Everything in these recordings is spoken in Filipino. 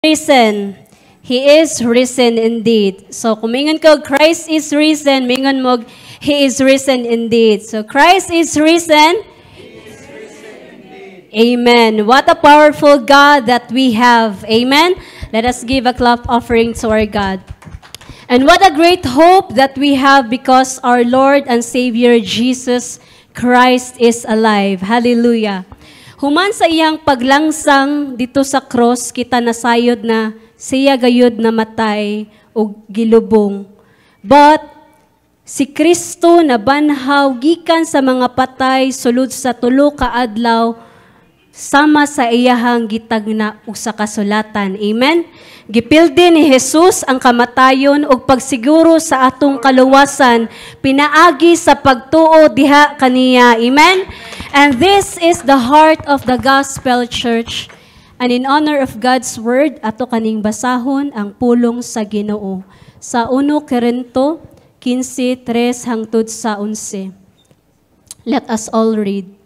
Risen. He is risen indeed. So, kung mingon ko, Christ is risen, mingon mo, He is risen indeed. So, Christ is risen. He is risen indeed. Amen. What a powerful God that we have. Amen. Let us give a clap offering to our God. And what a great hope that we have because our Lord and Savior Jesus Christ is alive. Hallelujah. Human sa iyang paglangsang dito sa cross, kita nasayod na siya gayud namatay o gilubong. But si Kristo na banhaw gikan sa mga patay sulod sa tulo ka adlaw sama sa iyahang gitagna ug sa kasulatan. Amen. Gipildi ni Jesus ang kamatayon ug pagsiguro sa atong kaluwasan pinaagi sa pagtuo diha kaniya. Amen. And this is the heart of the gospel church. And in honor of God's word, ato kaning basahon ang pulong sa Ginoo. Sa 1 Corinto 15:3 hangtod sa 11. Let us all read.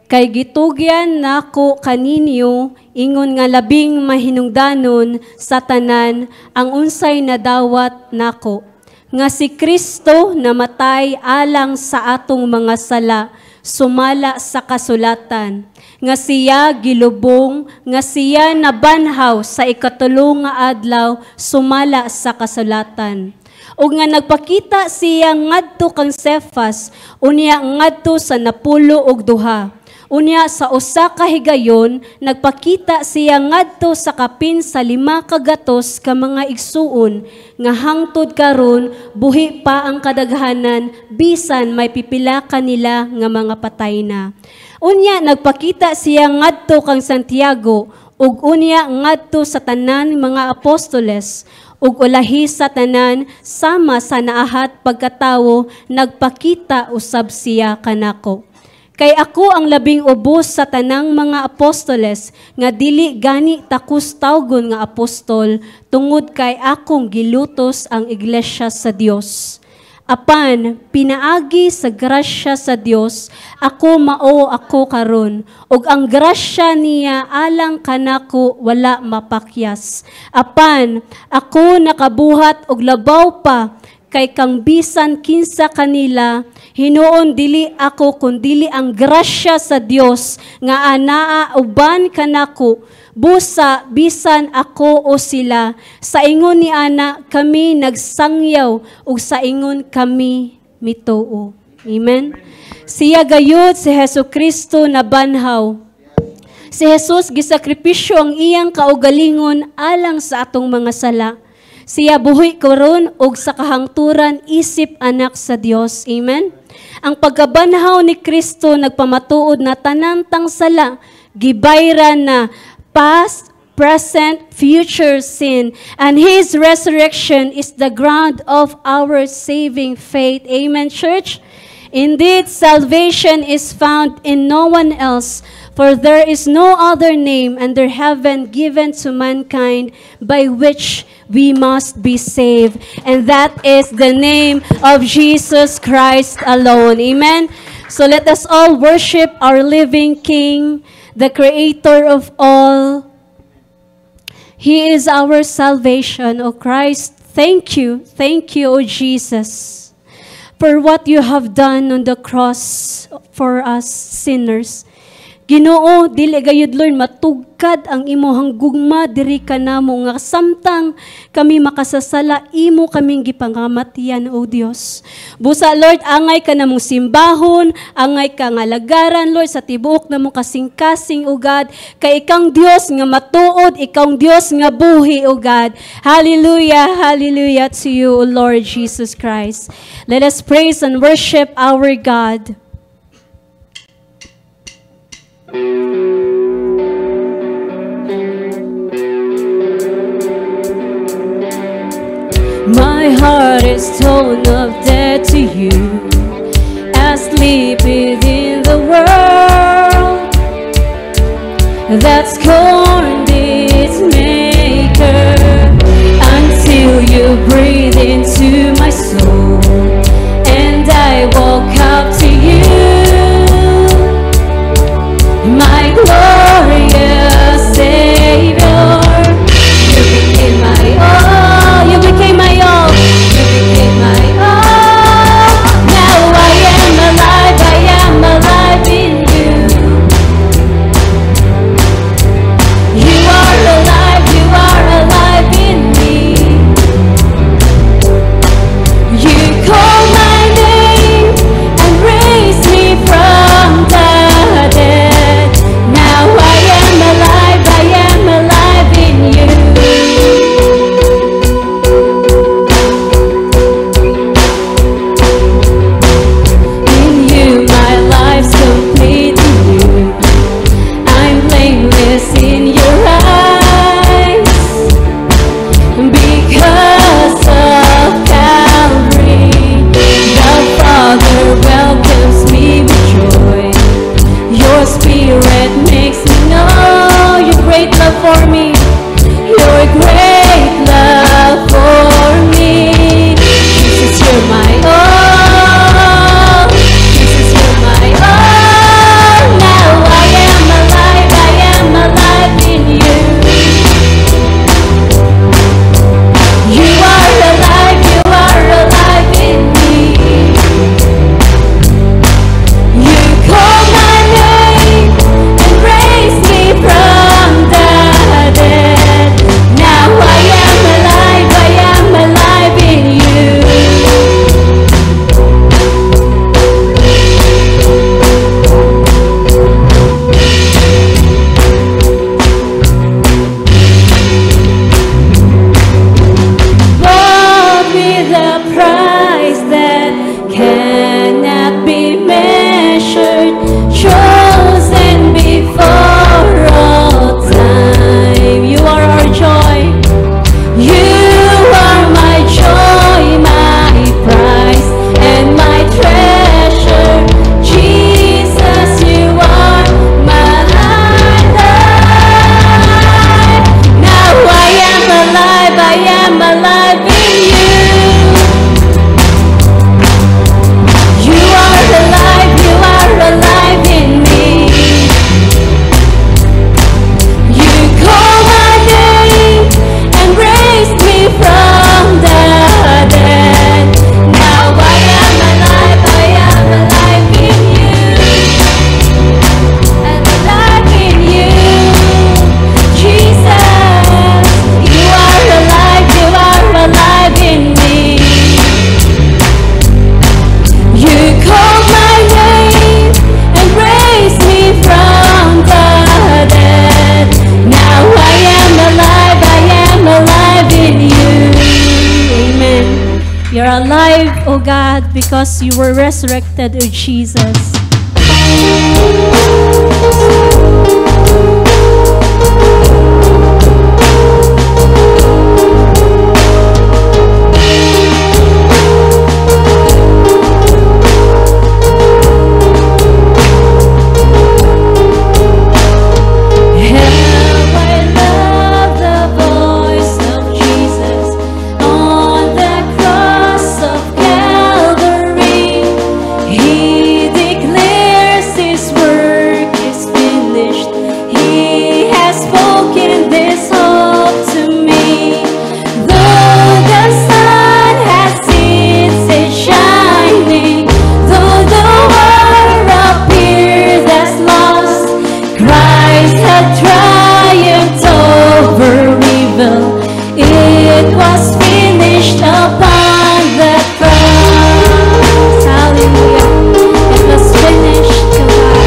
Kay gitugyan nako kaninyo ingon nga labing mahinungdanon sa tanan ang unsay nadawat nako nga si Kristo namatay alang sa atong mga sala sumala sa kasulatan nga siya gilubong nga siya nabanhaw sa ikatulo nga adlaw sumala sa kasulatan ug nga nagpakita siya ngadto kang Cephas unya ngadto sa 12 unya sa usa ka higayon nagpakita siya ngadto sa kapin sa 5 kagatos ka mga igsuon nga hangtod karon buhi pa ang kadaghanan bisan may pipila kanila nga mga patay na. Unya nagpakita siya ngadto kang Santiago ug unya ngadto sa tanan mga apostoles ug ulahi sa tanan sama sa naahat pagkatawo nagpakita usab siya kanako. Kay ako ang labing ubos sa tanang mga apostoles, nga dili gani takus tawgon nga apostol, tungod kay akong gilutos ang iglesia sa Dios. Apan, pinaagi sa grasya sa Dios, ako mao ako karon, ug ang grasya niya alang kanako wala mapakyas. Apan, ako nakabuhat og labaw pa, kay kang bisan kinsa kanila, hinuon dili ako kundili ang grasya sa Dios nga anaa uban kanako busa bisan ako o sila sa ingon ni ana kami nagsangyaw ug sa ingon kami mituo. Amen. Siya gayud si Hesukristo na banhaw. Si Jesus gisakripisyo ang iyang kaugalingon alang sa atong mga sala. Siya buhi karon og sa kahangturan isip anak sa Dios. Amen. Ang pagkabanhaw ni Kristo nagpamatuod na tanan tang sala gibayran na past, present, future sin, and His resurrection is the ground of our saving faith. Amen, church. Indeed, salvation is found in no one else, for there is no other name under heaven given to mankind by which we must be saved. And that is the name of Jesus Christ alone. Amen. So let us all worship our living King, the Creator of all. He is our salvation, O Christ. Thank you, O Jesus, for what you have done on the cross for us sinners. Ginoo, dili gayud Lord matugkad ang imong gugma diri kanamo nga samtang kami makasasala imo kaming gipangamatian o Dios. Busa Lord, angay ka namong simbahon, angay ka nga lagaran Lord sa tibuok namong kasing-kasing o God, kay ikang Dios nga matuod, ikang Dios nga buhi o God. Hallelujah, hallelujah to you O Lord Jesus Christ. Let us praise and worship our God. My heart is torn of dead to you, asleep within the world that scorned its maker, until you breathe into my soul, and I woke up to you, my glorious Savior. alive, O God, because you were resurrected, O Jesus. He declares His work is finished. He has spoken this hope to me. Though the sun has its shining, though the world appears as lost, Christ had triumphed over evil. It was finished upon the cross. Hallelujah. It was finished, God.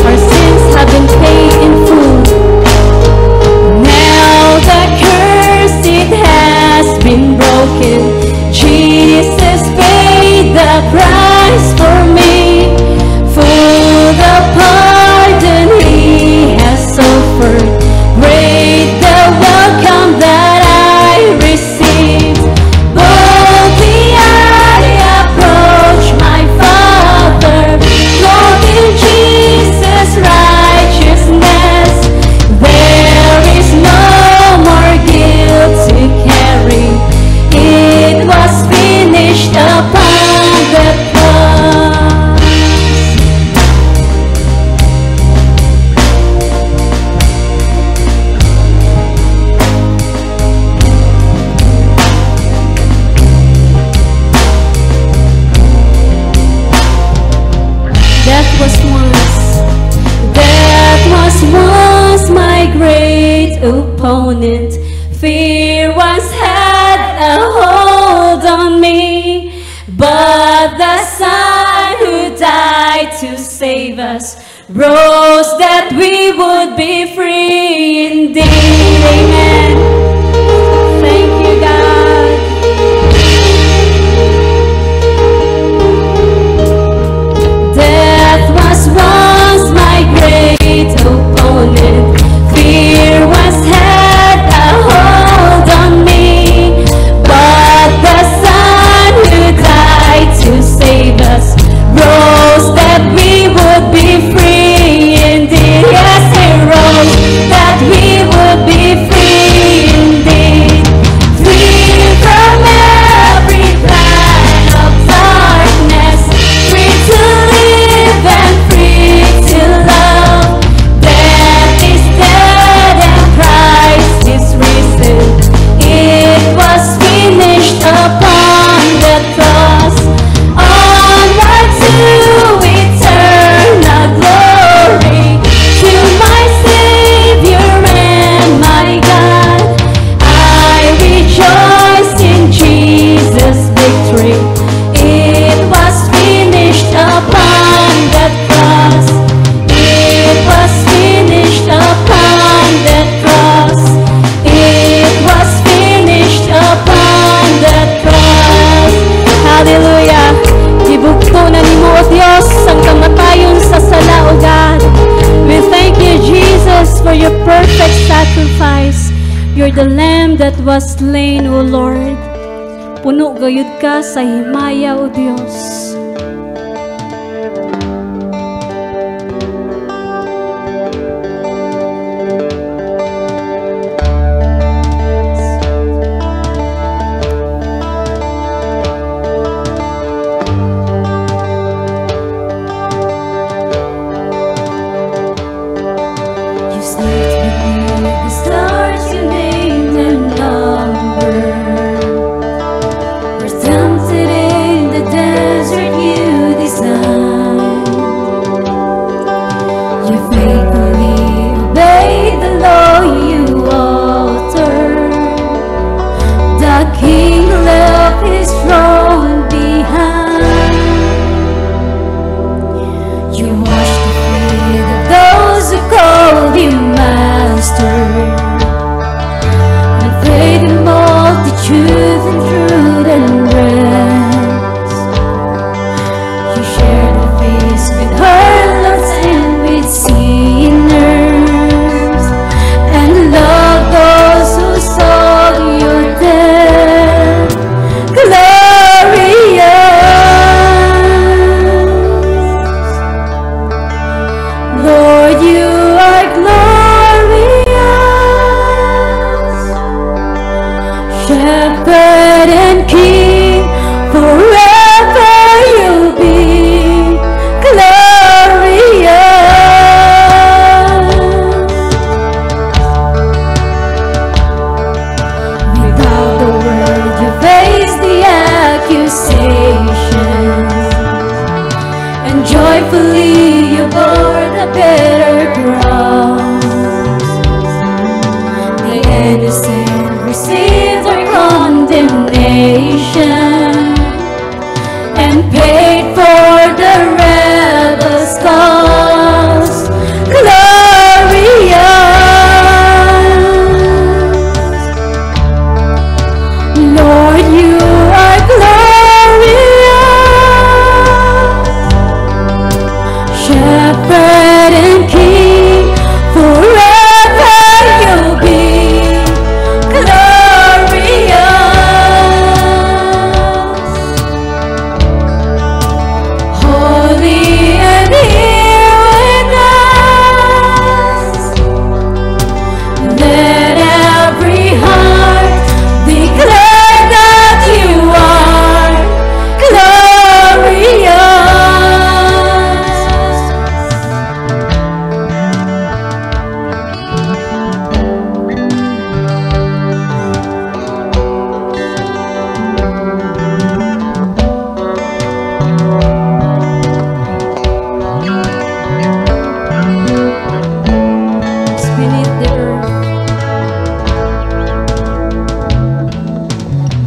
Our sins have been paid in full. Now the curse, it has been broken. Jesus paid the price for me. For the pardon He has offered, great the welcome that I received. Boldly I approach my Father, clothed in Jesus' righteousness. There is no more guilt to carry. It was finished upon the cross. Death was once my great opponent. Fear once had a hold on me, but the Son who died to save us rose that we would be free indeed. Amen. Thank you, God. Death was once my great opponent. Fear once had a hold on me, but the Son who died to save us rose that we would be free indeed. Yes, He rose that we would be free indeed. Free from every plan of darkness, free to live and free to love. Death is dead and Christ is risen. It was finished upon the cross. Onward to eternal glory, to my Savior and my God. I rejoice in Jesus' victory. It was finished upon the cross. It was finished upon the cross. It was finished upon the cross. Hallelujah. Gibugto na nimo, O Dios, ang kamatayon sa sala, O God. We thank you, Jesus, for your perfect sacrifice. You're the Lamb that was slain, O Lord. Puno gayud ka sa himaya, O Dios. You slept with the stars you named and numbered. We're tempted in the desert. Shepherd and King, forever you'll be glorious. Without the word you face the accusation, and joyfully you bore the bitter cross. The innocent received their condemnation and paid for the rebel's cause. Glorious, Lord, you are glorious. Shepherd and King, forever you'll be glorious. Holy and here with us, let every heart declare that you are glorious. Beneath the earth,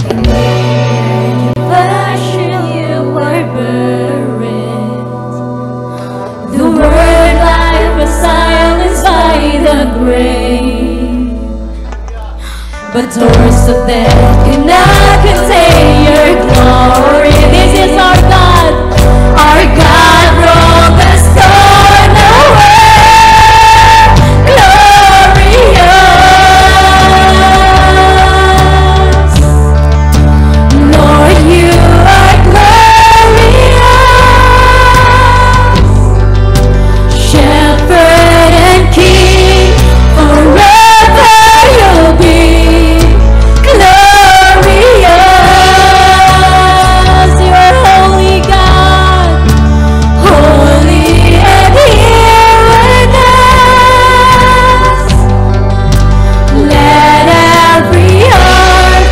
in the fashion you were buried. The word life was silenced by the grave, but doors of death cannot contain your glory. This is our God rolled the stone away. Glorious, Lord, you are glorious. Shepherd and King, forever you'll be glorious. You are holy God, holy and here with us. Let every heart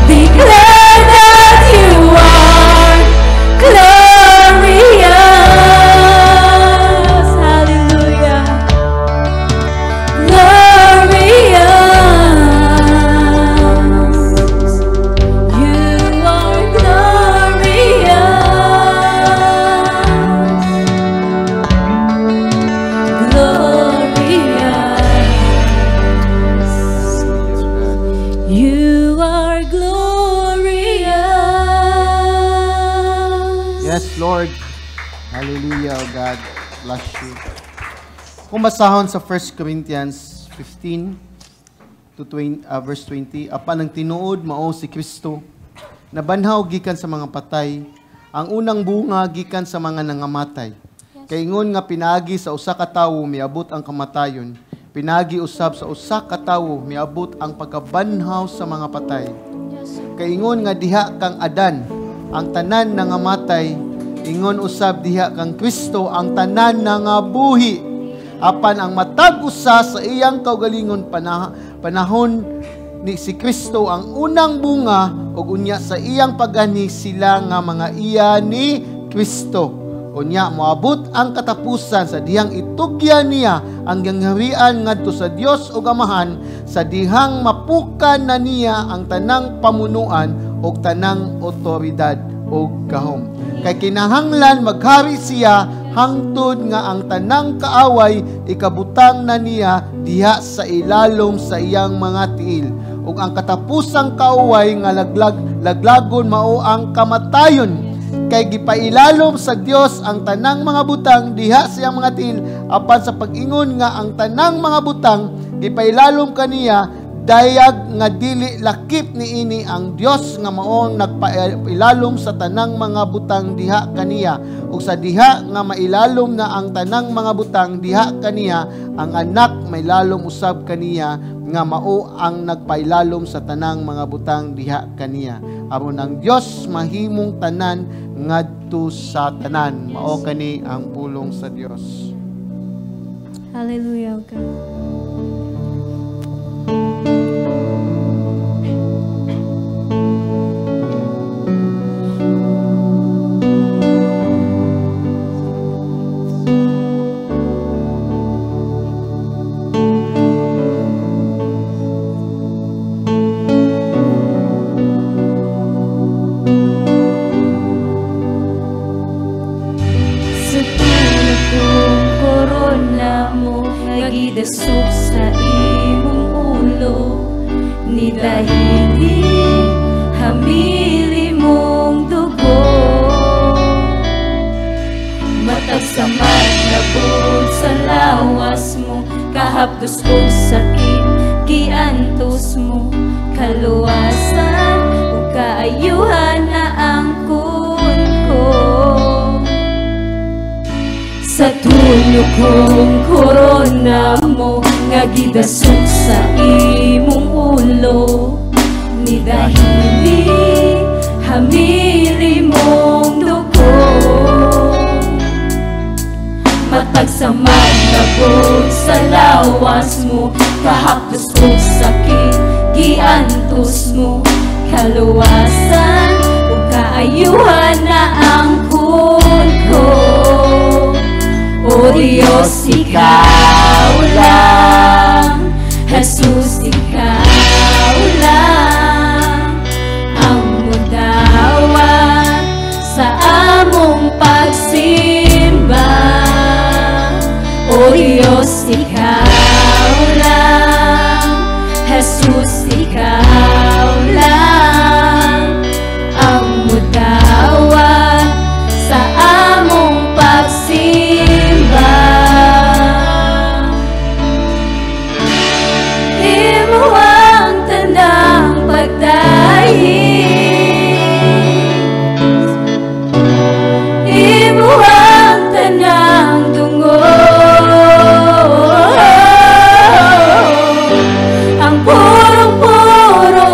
declare that you are glorious. Hallelujah. Glorious. You are glorious. You are glorious. Yes, Lord. Hallelujah, oh God. Bless you. Kung basahon sa 1 Corinthians 15 to 20, verse 20, apan ang tinuod mao si Kristo, nabanhaw gikan sa mga patay, ang unang bunga gikan sa mga nangamatay. Kaingon nga pinagi sa usa ka tawo miabot ang kamatayon, pinagi usab sa usa ka tawo miabot ang pagkabanhaw sa mga patay. Kaingon nga diha kang Adan ang tanan nangamatay, ingon usab diha kang Kristo ang tanan nangabuhi. Apan ang matag usa sa iyang kaugalingon panahon ni si Kristo ang unang bunga, ug unya sa iyang pagani sila nga mga iya ni Kristo. Unya moabot ang katapusan sa dihang itugyan niya ang gangharian ngadto sa Dios ug Amahan, sa dihang mapukan na niya ang tanang pamunuan ug tanang otoridad ug gahom. Kay kinahanglan maghari siya hangtod nga ang tanang kaaway ikabutang na niya diha sa ilalom sa iyang mga tiil. Ug ang katapusang kaaway nga laglagon mao ang kamatayon. Kay gipailalom sa Dios ang tanang mga butang diha sa iyang mga tiil, apan sa pag-ingon nga ang tanang mga butang gipailalom kaniya, dayag nga dili lakip niini ang Dios nga maong nagpailalom sa tanang mga butang diha kaniya, ug sa diha nga mailalom na ang tanang mga butang diha kaniya, ang anak mailalom usab kaniya nga mao ang nagpailalom sa tanang mga butang diha kaniya. Aron ang Dios mahimong tanan ngadto sa tanan. Mao kani ang pulong sa Dios. Hallelujah, God. Desok sa imong ulo ni dahili hamili mong dugo matag samad na bud sa lawas mo kahapdos og sakit giantos mo kaluwasan ug kaayuhan na angkon ko sa tulo kong korona mo nga gidasok sa imong ulo ni dahili hamili mong dugo matag samad na bud sa lawas mo kahapdos og sakit giantos mo kaluwasan ug kaayuhan na angkon ko. O Diyos, Ikaw lang, Jesus, Ikaw lang, ang mudawat sa among pagsimba. O Diyos, Ikaw lang, Jesus, Ikaw lang, ang mudawat sa among pagsimba. Imo ang tandang pagdahig, imo ang tanang tungod, ang purong-puro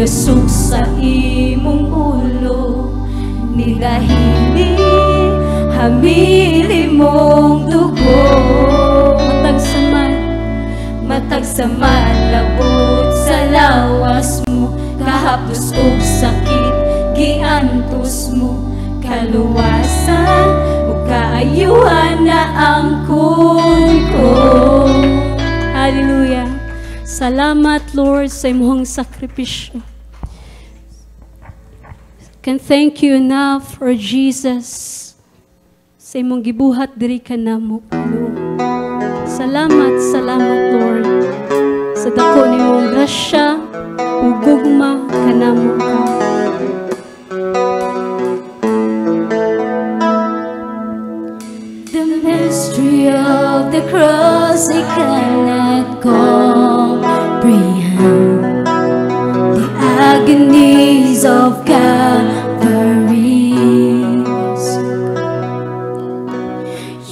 Dasog sa imong ulo, nidahili hamili mong dugo. Matag saman labot sa lawas mo, kahapos og sakit giantos mo, kaluwasan o kaayuhan na ang ko. Hallelujah. Salamat, Lord, sa imong sakripisyo. Can thank you enough for Jesus sa imong gibuhat diri kanamo. Salamat, Lord, sa dako nimong grasya ug gugma kanamo. The mystery of the cross I cannot comprehend. The agonies of Calvary.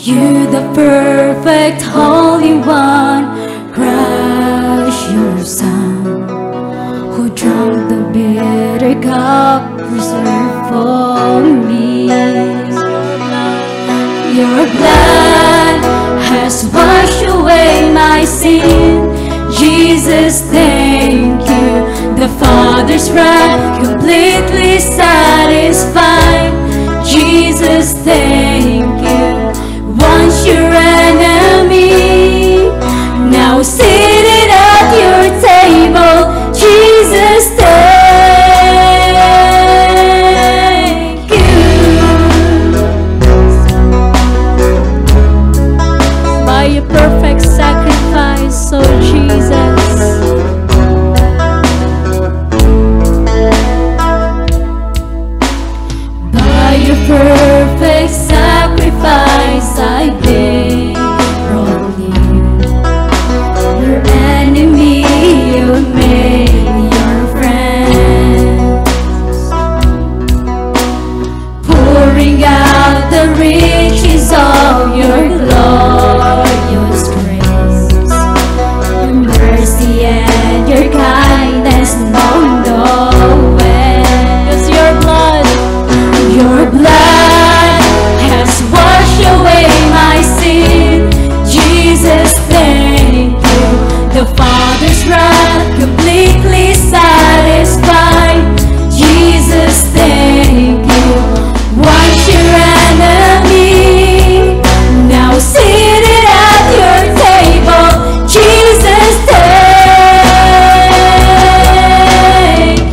You, the perfect Holy One, crush your Son, who drank the bitter cup reserved for me. Your blood has washed away my sin. Jesus, thank you. The Father's wrath completely satisfied. Jesus, thank you. Once your enemy, now seated at your table. Jesus, thank you. By your perfect sacrifice, oh Jesus. By your perfect sacrifice, I been brought near. Your enemy, you made your friend. Pouring out the riches of your glorious grace. Your mercy and your kindness known no end. 'Cause your blood has washed away my sin. Jesus, thank you. The Father's wrath completely satisfied. Jesus, thank you. Once your enemy, now seated at your table. Jesus, thank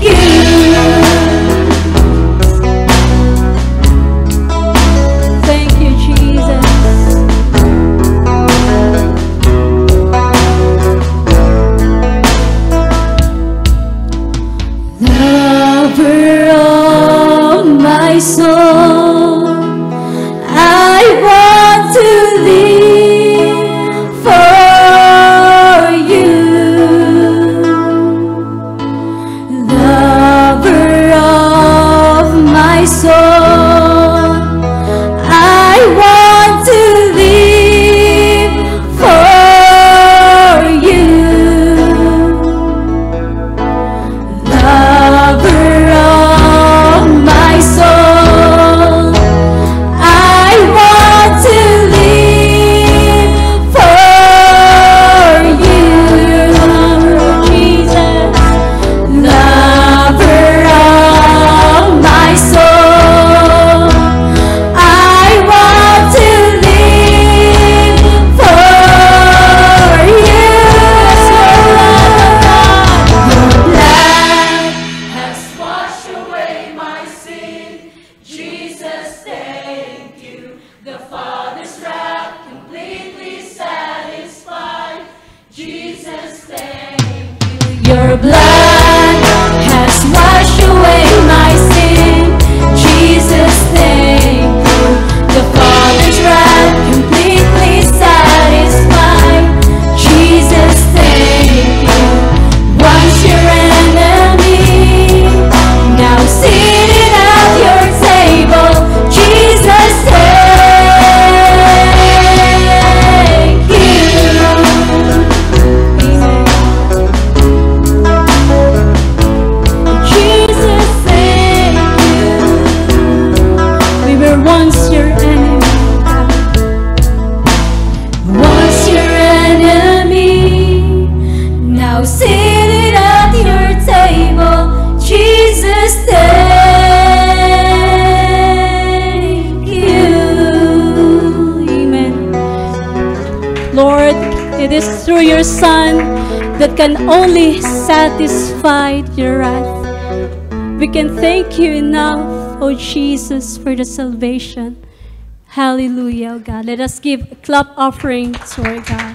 you. Thank you, Jesus. Lover of my soul, I want to live for you. Lover of my soul, I want to live for you. Lover of my soul, I want to live for you. Jesus, lover of my soul, I want to live for you. Your blood has washed away my sin. Jesus, thank you. The Father's wrath completely satisfied. Jesus, thank you. Your blood has washed away my sin. Jesus, thank you. The Father's wrath completely satisfied. Jesus, thank you. Once your enemy, now seated at your table. Jesus, thank you. Lord, it is through your Son that can only satisfy your wrath. We can thank you enough, oh Jesus, for the salvation. Hallelujah, oh God. Let us give a clap offering to our God.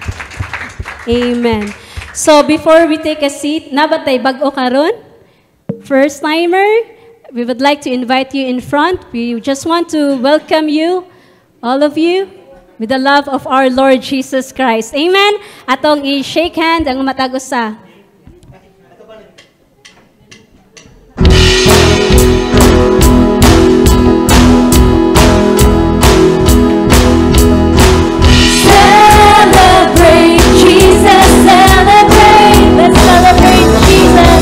Amen. So before we take a seat, nabatay bag-o karon? First timer, we would like to invite you in front. We just want to welcome you, all of you, with the love of our Lord Jesus Christ. Amen. Atong i-shake hand ang matag usa. Celebrate Jesus, celebrate. Let's celebrate Jesus.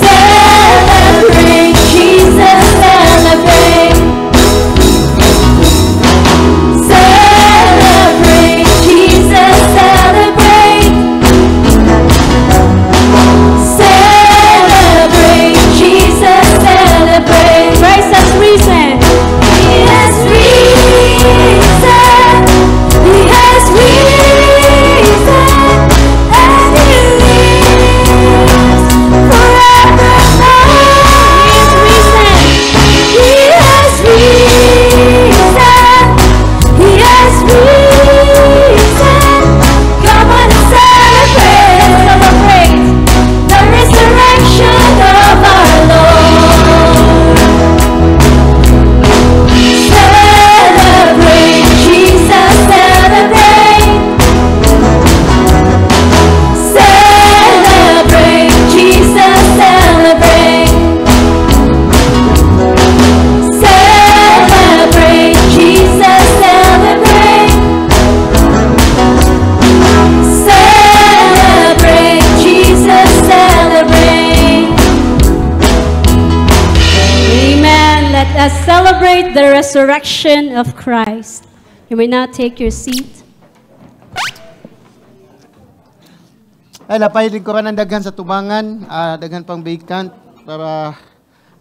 Celebrate Jesus, celebrate. Celebrate Jesus, celebrate. Celebrate Jesus, celebrate. Christ has risen. He has risen. He has risen. And He lives forevermore. He has risen. He has risen. Come on and celebrate. Celebrate the resurrection of our Lord. Celebrate Jesus, celebrate. Celebrate Jesus, celebrate. Celebrate Jesus, celebrate. Celebrate Jesus, celebrate. Amen. Let us celebrate the resurrection of Christ. You may now take your seat. Ay, napahilig ko rin ang daghan sa tubangan, daghan pang vacant, para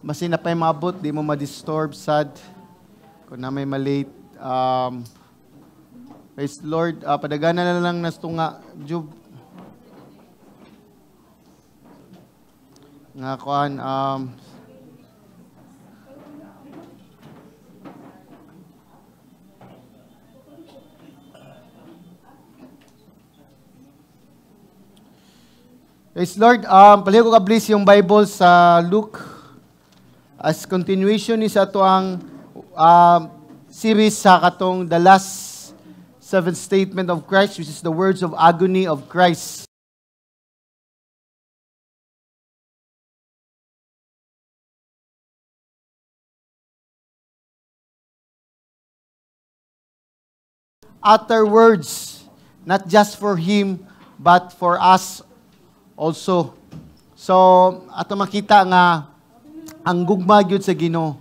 masin na pa'y maabot, di mo ma-disturb, sad, kung na may malate. Praise the Lord, padagana na lang nas tunga, Jub. Nga kuan, praise Lord, paliho ko ka-bless yung Bible sa Luke. As continuation ni sa ito ang series sa katong the last seventh statement of Christ, which is the words of agony of Christ. Utter words, not just for Him, but for us also. So, ato makita nga ang gugma gyud sa Ginoo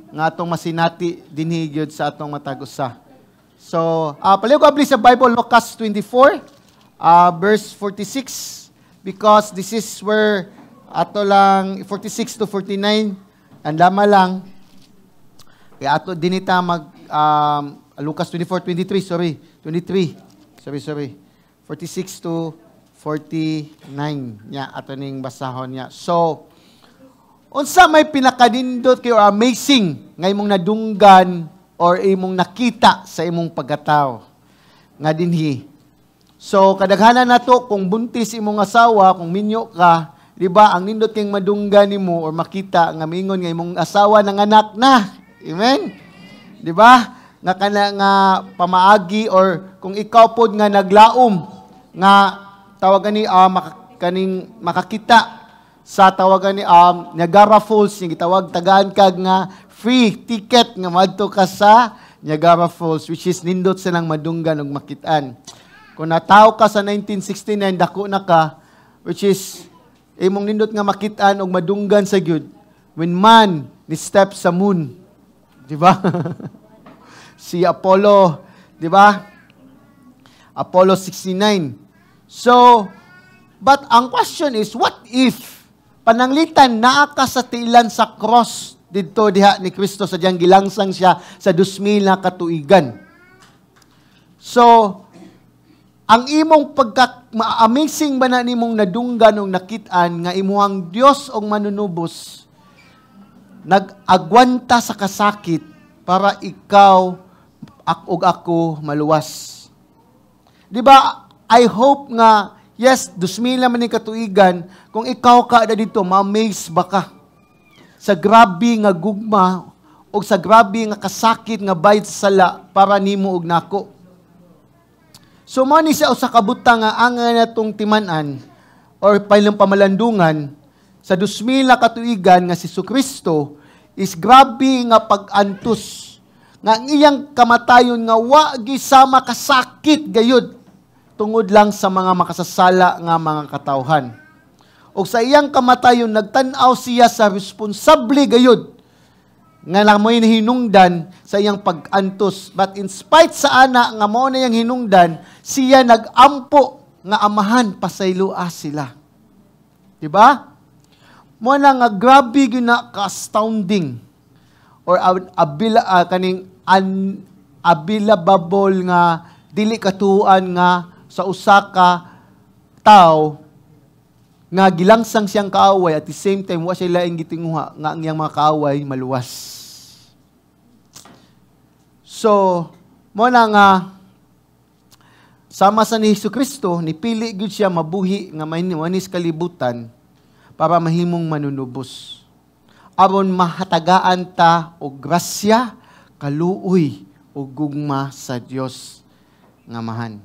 nga atong masinati dinhi gyud sa atong matag usa. So, paliw ko abli sa Bible Lucas 24 verse 46, because this is where ato lang 46 to 49 ang lama lang kaya ato dinita mag Lucas 24:23, sorry. 46 to 49 nya ato ning basahon niya. So, unsa may pinakadindot kay or amazing nga imong nadunggan or imong nakita sa imong pagkatao nga dinhi. So, kadaghanan nato kung buntis imong asawa, kung minyo ka, di ba, ang nindot kayong madunggan nimo or makita nga mingon nga imong asawa nanganak na. Amen? Di ba? Nga kana nga pamaagi or kung ikaw pod nga naglaom nga tawagan ni kaning makakita sa tawagan ni Niagara Falls, yung gitawag tagaan kag nga free ticket nga madto ka sa Niagara Falls, which is nindot silang madunggan og makitaan. Kung nataw ka sa 1969 dako na ka, which is imong nindot nga makitaan og madunggan sa gyud when man ni step sa moon, di ba? Si Apollo, di ba? Apollo 69. So, but ang question is, what if pananglitan naa ka sa tiilan sa cross didto diha ni Kristo sa diyang gilangsang siya sa 2000 na katuigan? So, ang imong amazing ba na nimong nadunggan o nakitaan nga imuhang Dios og manunubos nag-agwanta sa kasakit para ikaw ug ako maluwas. Di ba? I hope nga, yes, 2,000 naman ni katuigan, kung ikaw ka na dito, ma-amaze ba ka sa grabe nga gugma o sa grabe nga kasakit nga bayad sa sala para nimo og nako. So, mo ni siya usa ka butang nga angan natong timan-an or pailang pamalandungan sa 2,000 katuigan nga si Kristo is grabe nga pag-antos nga ang iyang kamatayon nga wa gisama kasakit gayud tungod lang sa mga makasasala nga mga katawhan. O sa iyang kamatayon nagtan-aw siya sa responsable gayud nga namoy hinungdan sa iyang pag-antos. But in spite sa ana nga mao na iyang hinungdan, siya nag-ampo nga amahan pasaylua sila. Diba? Mo na nga grabe gyud na ka-astounding or kaning unbelievable nga dili katuan nga sa usa ka tao nga gilangsang siyang kaaway at the same time wa siya laing gitinguha nga ang iyang mga kaaway maluwas. So, mo na nga sama sa ni Jesucristo, nipili gyud siya mabuhi nga manis kalibutan para mahimong manunubos. Aron mahatagaan ta og grasya, kaluoy ug gugma sa Dios nga mahan.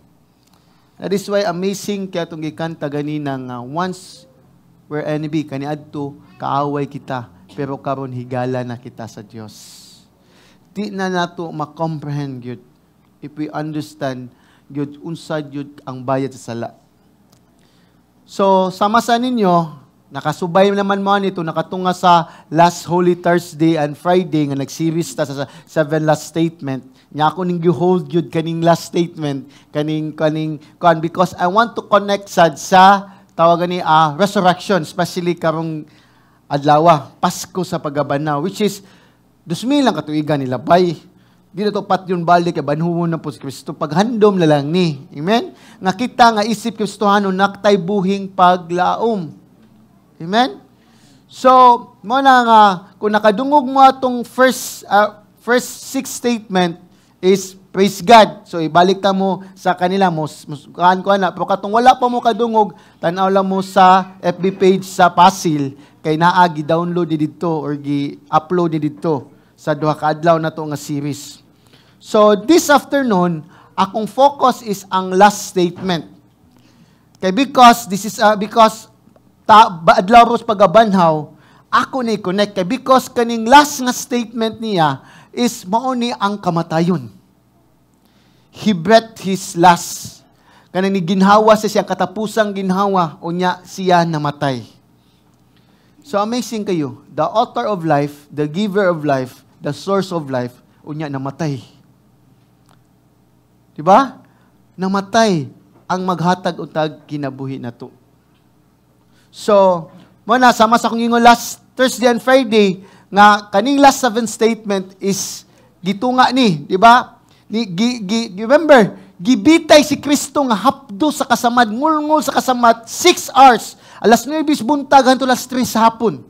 That is why amazing kaya itong gikanta ganina nga once we're enemy, kaniadto, kaaway kita, pero karon higala na kita sa Dios. Di na nato makomprehend yun if we understand yun, unsa yun ang bayad sa sala. So, sama sa ninyo, nakasubay naman mo nito, nakatunga sa last Holy Thursday and Friday, nga nag-series ta sa 7 last statement. Nya ako ning hold yun kaning last statement, because I want to connect sad sa tawagan ni resurrection, especially karong adlaw, Pasko sa pagabanaw, which is 2,000 lang katuigan nila bay. Di na to pat yun balik kay banhuon na po si Kristo paghandom na lang ni. Amen? Nga kita nga isip Kristohano naktay buhing paglaom. Amen? So, mo na nga kung nakadungog mo atong first 6 statement is praise God. So, ibalik ta mo sa kanila mo. Kuhaan ko na. Pero katong wala pa mo kadungog, tanaw lang mo sa FB page sa Pasil, kay naa gi-download ni dito or gi-upload ni dito sa duha ka adlaw na to nga series. So, this afternoon, akong focus is ang last statement. Kay because adlaw ros pagabanhaw, ako na i-connect. Kay because kaning last nga statement niya is mao ni ang kamatayon. He breathed his last. Kanang ginhawa sa siyang katapusang ginhawa, unya siya namatay. So amazing kayo. The author of life, the giver of life, the source of life, unya namatay. Diba? Namatay ang maghatag utag kinabuhi na to. So, muna, sama sa kong ingon last Thursday and Friday, nga kaning last 7 statement is gitunga ni, di ba? Remember, gibitay si Kristo nga hapdo sa kasamad, ngul-ngul sa kasamad, 6 hours, alas 9 buntag, hanto alas 3 sa hapon.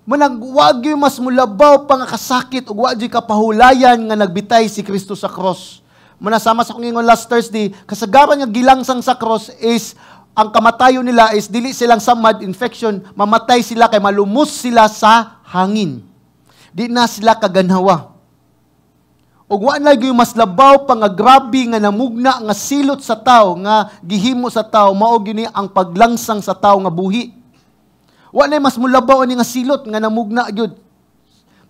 Manang wag yung mas mulabaw pa nga kasakit, ug wag yung kapahulayan nga nagbitay si Kristo sa cross. Manasama sa kong ingon last Thursday, kasagaran nga gilangsang sa cross is, ang kamatayon nila is dili silang samad, infection, mamatay sila kay malumos sila sa hangin. Di na sila kaganhawa. Ug wa na gyud mas labaw pa nga grabe nga namugna nga silot sa tao nga gihimo sa tao mao gyud ang paglangsang sa tao nga buhi. Wa na mas mulabaw ani nga silot nga namugna gyud.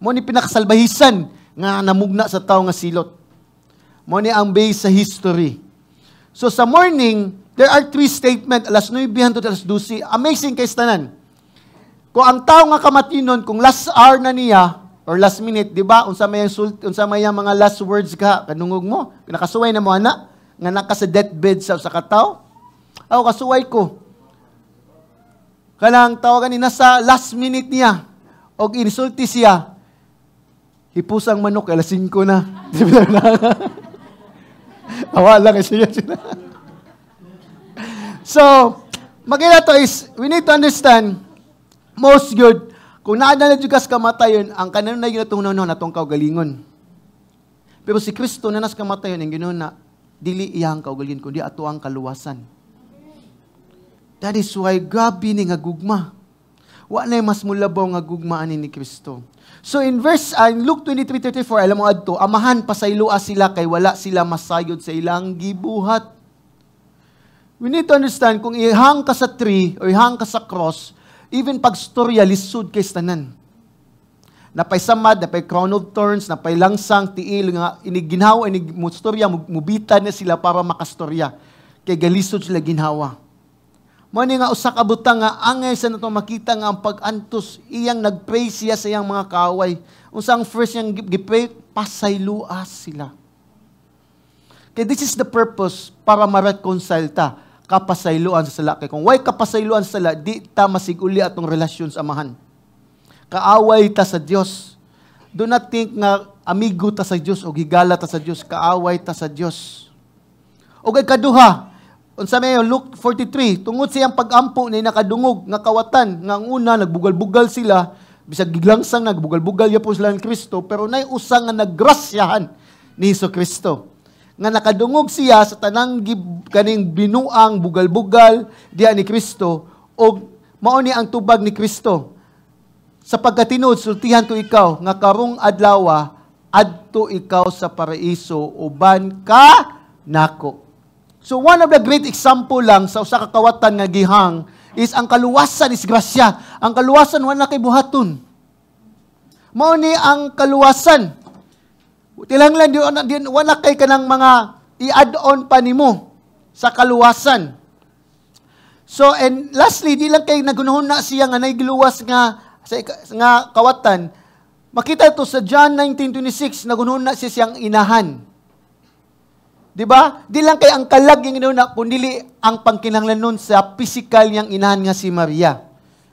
Mo ni pinakasalbahisan nga namugna sa tao nga silot. Mo ni ang base sa history. So sa morning, there are 3 statements, alas 9 hangtod alas 12. Amazing kay tanan. Kung ang tao nga kamatinon, kung last hour na niya, or last minute, di ba? Unsa may mga last words ka, kanungog mo, nakasuway na mo, anak, nga naka sa deathbed sa katao. Ako, kasuway ko. Kanang tawagan ni nasa last minute niya, o insulti siya, hipusang manok, alas 5 na. Awala kasi siya. So, maganda to is, we need to understand, most good, kung naadala dyan kas kamatayon, ang kanan na ginatong na natong kaugalingon. Pero si Kristo na nas kamatayon, ang ginoon na, dili iyang kaugalingon, kundi ato ang kaluwasan. That is why, grabe ni nga gugma. Wa na mas mulabaw nga gugmaan ni Kristo. So in Luke 23:34, alam mo adto, amahan pasayloa sila kay wala sila masayod sa ilang gibuhat. We need to understand, kung ihang ka sa tree o ihang ka sa cross, even pag storya, lisod kay tanan. Napay samad, napay crown of thorns, napay langsang, tiil, nga, iniginhawa, storya, mubitan na sila para makastorya. Kay galisod sila ginhawa. Mo ni nga usa ka butang nga angay sa nato makita nga ang pag-antos, iyang nagpray siya sa iyang mga kaaway. Unsang first niyang gipray, pasayloa sila. Kaya this is the purpose para ma-reconcile ta, kapasayloan sa sala. Kaya kung why kapasayloan sa sala, di ta masiguli atong relasyon sa amahan. Kaaway ta sa Dios. Do not think nga amigo ta sa Dios o gigala ta sa Dios, kaaway ta sa Dios. O kay kaduha, unsa may Luke 43, tungod siyang pag-ampo ni nakadungog nga kawatan, nga ang una nagbugal-bugal sila, bisag giglangsang nagbugal-bugal ya po sila ng Kristo, pero nay usa nga naggrasyahan ni Kristo. Nga nakadungog siya sa tanang kaning binuang bugal-bugal diha ni Kristo, o mao ni ang tubag ni Kristo. Sa pagkatinud, sultihan to ikaw, nga karong adlaw adto ikaw sa paraiso, uban ka nako. So one of the great example lang sa usa ka kawatan nga gihang is ang kaluwasan is grasya. Ang kaluwasan wala kay buhaton. Mao ni ang kaluwasan. Tilanglan di wala kay kanang mga i-add-on pa nimo sa kaluwasan. So and lastly, di lang kay nagunahon na siya nga naigiluwas nga kawatan. Makita ito sa John 19:26, nagunahon na siya siyang inahan. Diba? Di lang kay ang kalag yung inuna, kundi ang pangkinahanglan nun sa physical niyang inahan nga si Maria.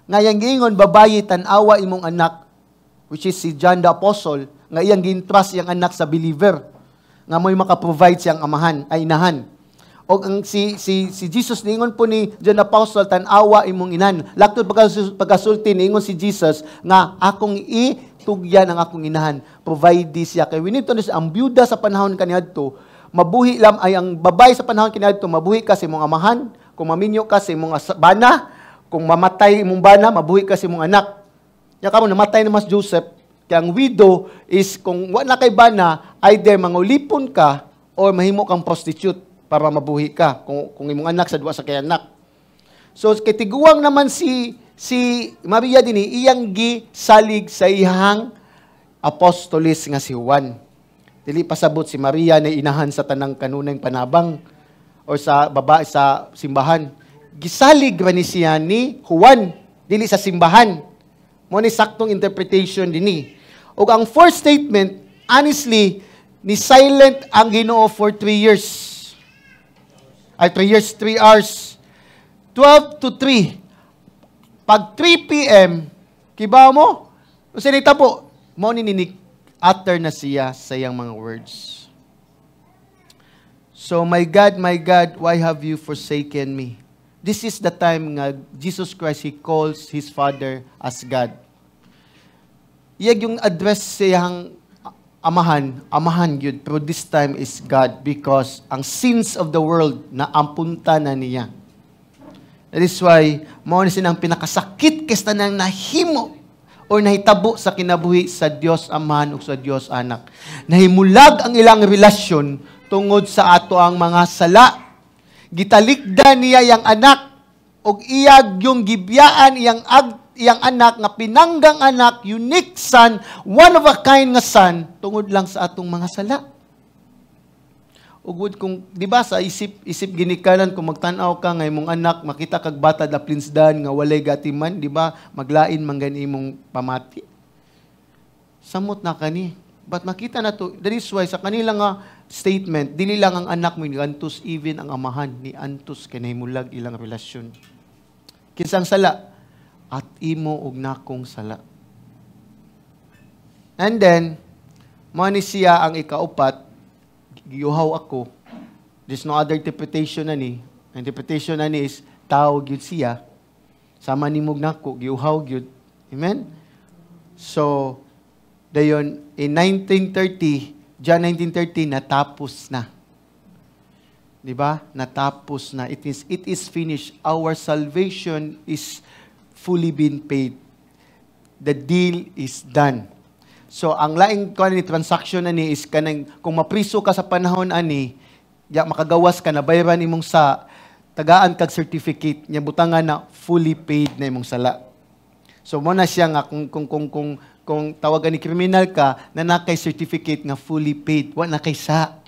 Ngayang giingon, babayi, tanawa imong anak, which is si John the Apostle, nga iyang gintrust yung anak sa believer, nga mo'y makaprovide siyang amahan, ay inahan. O ang si Jesus, niingon po ni John the Apostle, tanawa imong inahan. Laktod pagkasulti, niingon si Jesus, nga akong itugyan ang akong inahan. Provide this siya. Kaya we need to understand, ang byuda sa panahon kaniadto, mabuhi lam ay ang babay sa panahon kiniadto, mabuhi ka sa imong amahan, kung maminyo ka sa imong bana, kung mamatay imong bana, mabuhi ka sa imong anak. Ya karon namatay na mas Joseph, kaya ang widow is kung wala kay bana, either mangulipon ka or mahimo kang prostitute para mabuhi ka kung imong anak sa duwa sa kay anak. So kitiguang naman si Maria dinhi iyang gisalig sa ihang apostolis nga si Juan. Dili pasabot si Maria na inahan sa tanang kanunang panabang o sa babae sa simbahan. Gisalig ra ni siya ni Juan, dili sa simbahan. Mo ni saktong interpretation dinhi. O ang fourth statement, honestly, ni silent ang Ginoo for 3 years. Ay 3 years, 3 hours. 12 to 3. Pag 3 p.m., kibaw mo, usinita po, mo ni utter na siya sa iyang mga words. So, my God, why have you forsaken me? This is the time nga Jesus Christ, He calls His Father as God. Iyag yung address sa iyang amahan yun, pero this time is God because ang sins of the world na ampunta na niya. That is why, mo na sinang pinakasakit kesta nang nahimo o nahitabo sa kinabuhi sa Dios Amahan o sa Dios Anak. Nahimulag ang ilang relasyon tungod sa ato ang mga sala. Gitalikdan niya yang anak o iyag yung gibyaan iyang anak nga pinanggang anak, unique son, one of a kind nga son, tungod lang sa atong mga sala. Ugod kung, di ba, sa isip ginikanan, kung magtanaw ka nga imong anak, makita kag bata da plinsdan nga walay gatiman, di ba, maglain man gani imong pamati. Samot na kani. But makita na to, that is why sa kanila nga statement, dili lang ang anak mo ni antus, even ang amahan ni antus kanahimulag ilang relasyon. Kinsang sala, at imo og nakong sala. And then, mani siya ang ikaupat, giyuhaw ako. There's no other interpretation na ni. Ang interpretation ani is tao gyud siya sama nimog nako giuhaw gyud. Amen. So dayon in 1930, John 19:30 natapos na. Di ba? Natapos na. It is finished. Our salvation is fully been paid. The deal is done. So ang laing ni transaction ani is kanang kung mapriso ka sa panahon ani, ya makagawas ka na bayaran imong sa tagaan kag certificate nya butangan na fully paid na imong sala. So mo na siya nga kung tawagan ni kriminal ka na nakay certificate nga fully paid, wa na kay sa.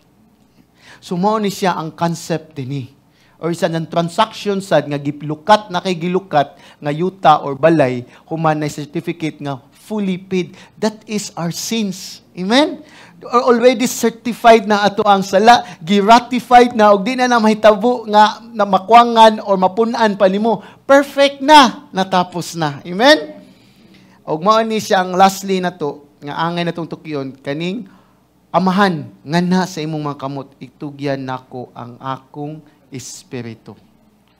So mo ni siya ang concept dinhi. Or isa ng transaction sad nga gilukat na kay gilukat nga yuta or balay human na certificate nga fully paid. That is our sins. Amen? Already certified na ato ang sala, gi-ratified na og di na mahitabo nga na makwangan or mapunan pa nimo. Perfect na, natapos na. Amen? Og mao ni siya ang lastly na to nga angay natong tukyon kaning amahan nga na sa imong mga kamot itugyan nako ang akong espiritu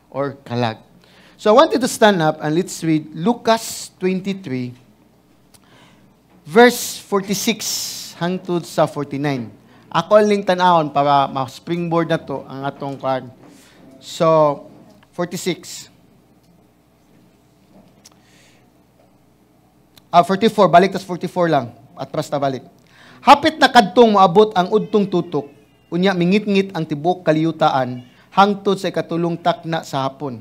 or kalag. So I want you to stand up and let's read Lucas 23 verse 46 hangtod sa 49. Ako lang tan-awon para ma-springboard na to ang atong kan. So 46. 44, balik tas 44 lang. Atras na balik. Hapit na kadtong moabot ang udtong tutok, unya mingit-ngit ang tibok kaliyutaan, hangtod sa ikatulong takna sa hapon.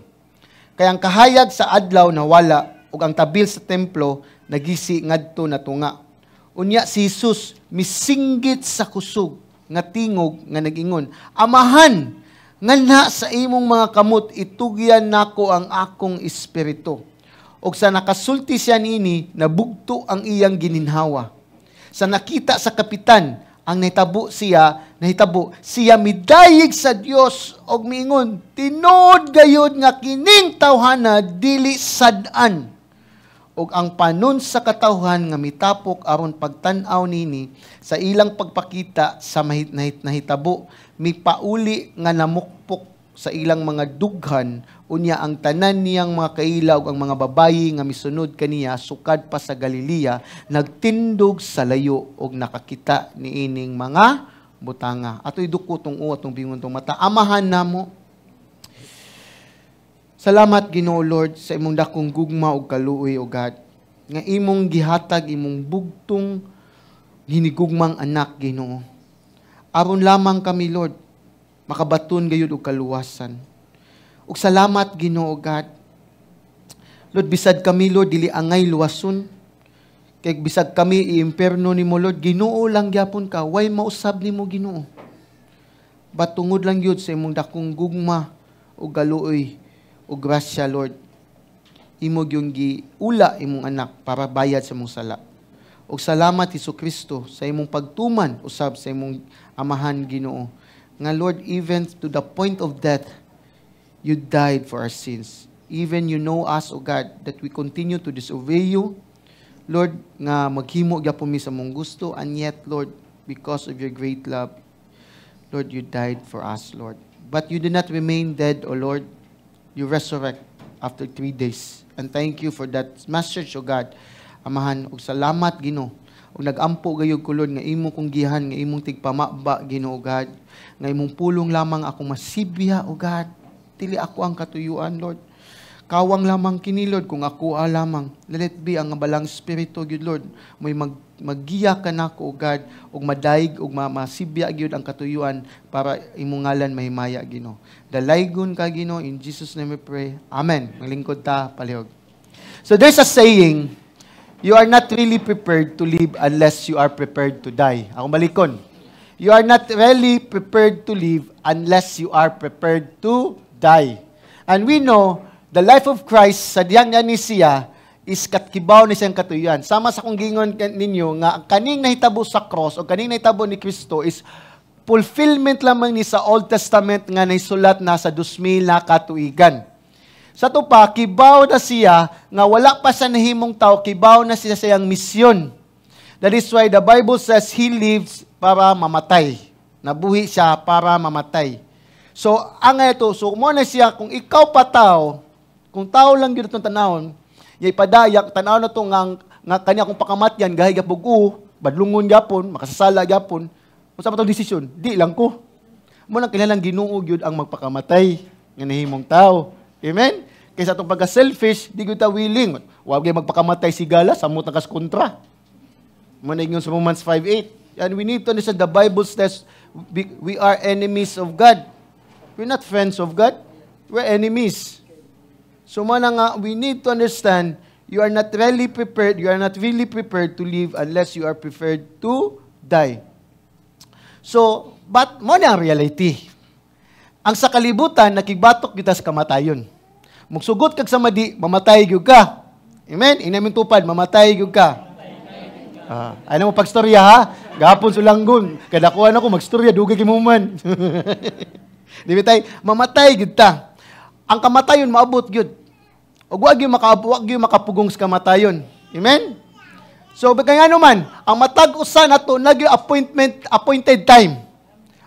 Kaya ang kahayag sa adlaw nawala, ug ang tabil sa templo nagisi ngadto na tunga. Unya si Jesus misinggit sa kusog nga tingog nga nagingon, Amahan, nga na sa imong mga kamot itugyan nako ang akong espiritu. Og sa nakasulti siya niini, nabugto ang iyang gininhawa. Sa nakita sa kapitan, ang nahitabo siya midayig sa Dios og miingon, Tinod gayud nga kining tawhana dili sad-an. Og ang panon sa katawhan nga mitapok aron pagtan-aw nini sa ilang pagpakita sa nahitabo, mipauli nga namukpok sa ilang mga dughan, unya ang tanan niyang mga kaila ug ang mga babayi nga misunod kaniya sukad pa sa Galilea nagtindog sa layo ug nakakita niining mga butanga. Atoy duko tong atong bingon tong mata. Amahan namo. Salamat Ginoo Lord sa imong dakong gugma ug kaluoy o God nga imong gihatag imong bugtong hinigugmang anak Ginoo. Aron lamang kami Lord makabaton gayud og kaluwasan. Ug salamat Ginoo God. Lord bisad kami Lord dili angay luwason. Kay bisag kami iimperno nimo Lord, Ginoo lang gyapon ka, way mausab nimo Ginoo. Batungod lang gyud sa imong dakong gugma ug kaluoy ug grasya Lord. Imo gyung giula imong anak para bayad sa imong sala. Ug salamat Hesukristo sa imong pagtuman usab sa imong amahan Ginoo. Nga Lord, even to the point of death, you died for our sins. Even you know us, O God, that we continue to disobey you. Lord, nga maghimo gyapon mi sa mong gusto, and yet, Lord, because of your great love, Lord, you died for us, Lord. But you did not remain dead, O Lord. You resurrect after 3 days. And thank you for that message, O God. Amahan, ug salamat, Ginoo. Ug nagampo gayud ko Lord nga imo kong gihan, nga imong tigpamaba Ginoo God, nga imong pulong lamang ako masibya o God. Dili ako ang katuyuan Lord. Kawang lamang kini Lord kung ako lamang. Let it be ang balang spirito gyud Lord. May maggiya ka nako o God ug madaig ug masibya gyud ang katuyuan para imong ngalan mahimaya Ginoo. Dalaygon ka Ginoo, in Jesus name we pray. Amen. Maglingkod ta palihog. So there's a saying, you are not really prepared to live unless you are prepared to die. Ako balikon. You are not really prepared to live unless you are prepared to die. And we know, the life of Christ, sa diyang ni siya, is katkibaw ni siyang katuyuan. Sama sa kung gingon ninyo, nga kaning nahitabo sa cross, o kaning nahitabo ni Kristo is fulfillment lamang ni sa Old Testament nga naisulat na sa 2,000 na katuigan. Sa to pa, kibaw na siya, nga wala pa sa nahimong tao, kibaw na siya sa iyang misyon. That is why the Bible says, He lives para mamatay. Nabuhi siya para mamatay. So, ang ito, so mo na siya, kung ikaw pa tao, kung tao lang yun itong tanawon, yay padayak, tanaw na ito nga kanya kung pakamatyan, gahay gapugu, badlungon yapon, makasasala yapon, kung sa matang desisyon, di lang ko. Mo nang kilalang Ginoo gyud ang magpakamatay nga nahimong tao. Amen? Kaysa itong pagka-selfish, di gyud ta willing. Huwag kayo magpakamatay si Gala, samot na kas kontra. Mo na ingon sa Romans 5:8. And we need to understand the Bible says we are enemies of God. We're not friends of God. We're enemies. So mana nga, we need to understand you are not really prepared to live unless you are prepared to die. So, but mo na ang reality. Ang sa kalibutan, nakigbatok kita sa kamatayon. Magsugot kag sa madi, mamatay gyud ka. Amen? Inamin tupad, mamatay gyud ka. Ano mo pagstorya ha? Gapon sulanggon. Kadakuan ako, magstorya, dugay kimuman. Di ba tayo? Mamatay gyud ta. Ang kamatayon maabot gyud. Ug wag gyud makapugong sa kamatayon. Amen? So kaya naman, ang matag usa nato nagyo appointed time.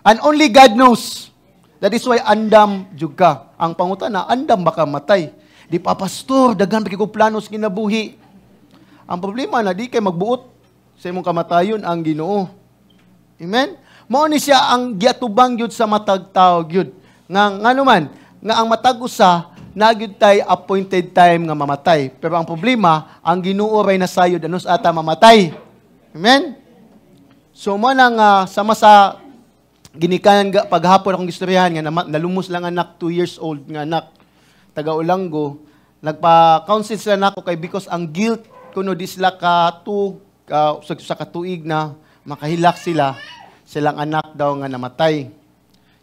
And only God knows. That is why andam jud ka. Ang pangutana, andam baka matay. Di pa pastor, daghan pa kay plano sa kinabuhi. Ang problema na di kay magbuot sa imong kamatayon ang Ginoo. Amen? Mao ni siya ang giatubang gyud sa matag tawo gyud. Nga naman, nga ang matag usa nagyud tay appointed time nga mamatay. Pero ang problema, ang Ginoo ray nasayod anos ata mamatay. Amen? So mo nang sama sa ginikanan paghapon akong istoryahan nga nalumos lang anak 2 years old nga anak taga Olanggo. Nagpa-counsel sila nako kay because ang guilt kuno di sila sa katuig na makahilak silang anak daw nga namatay.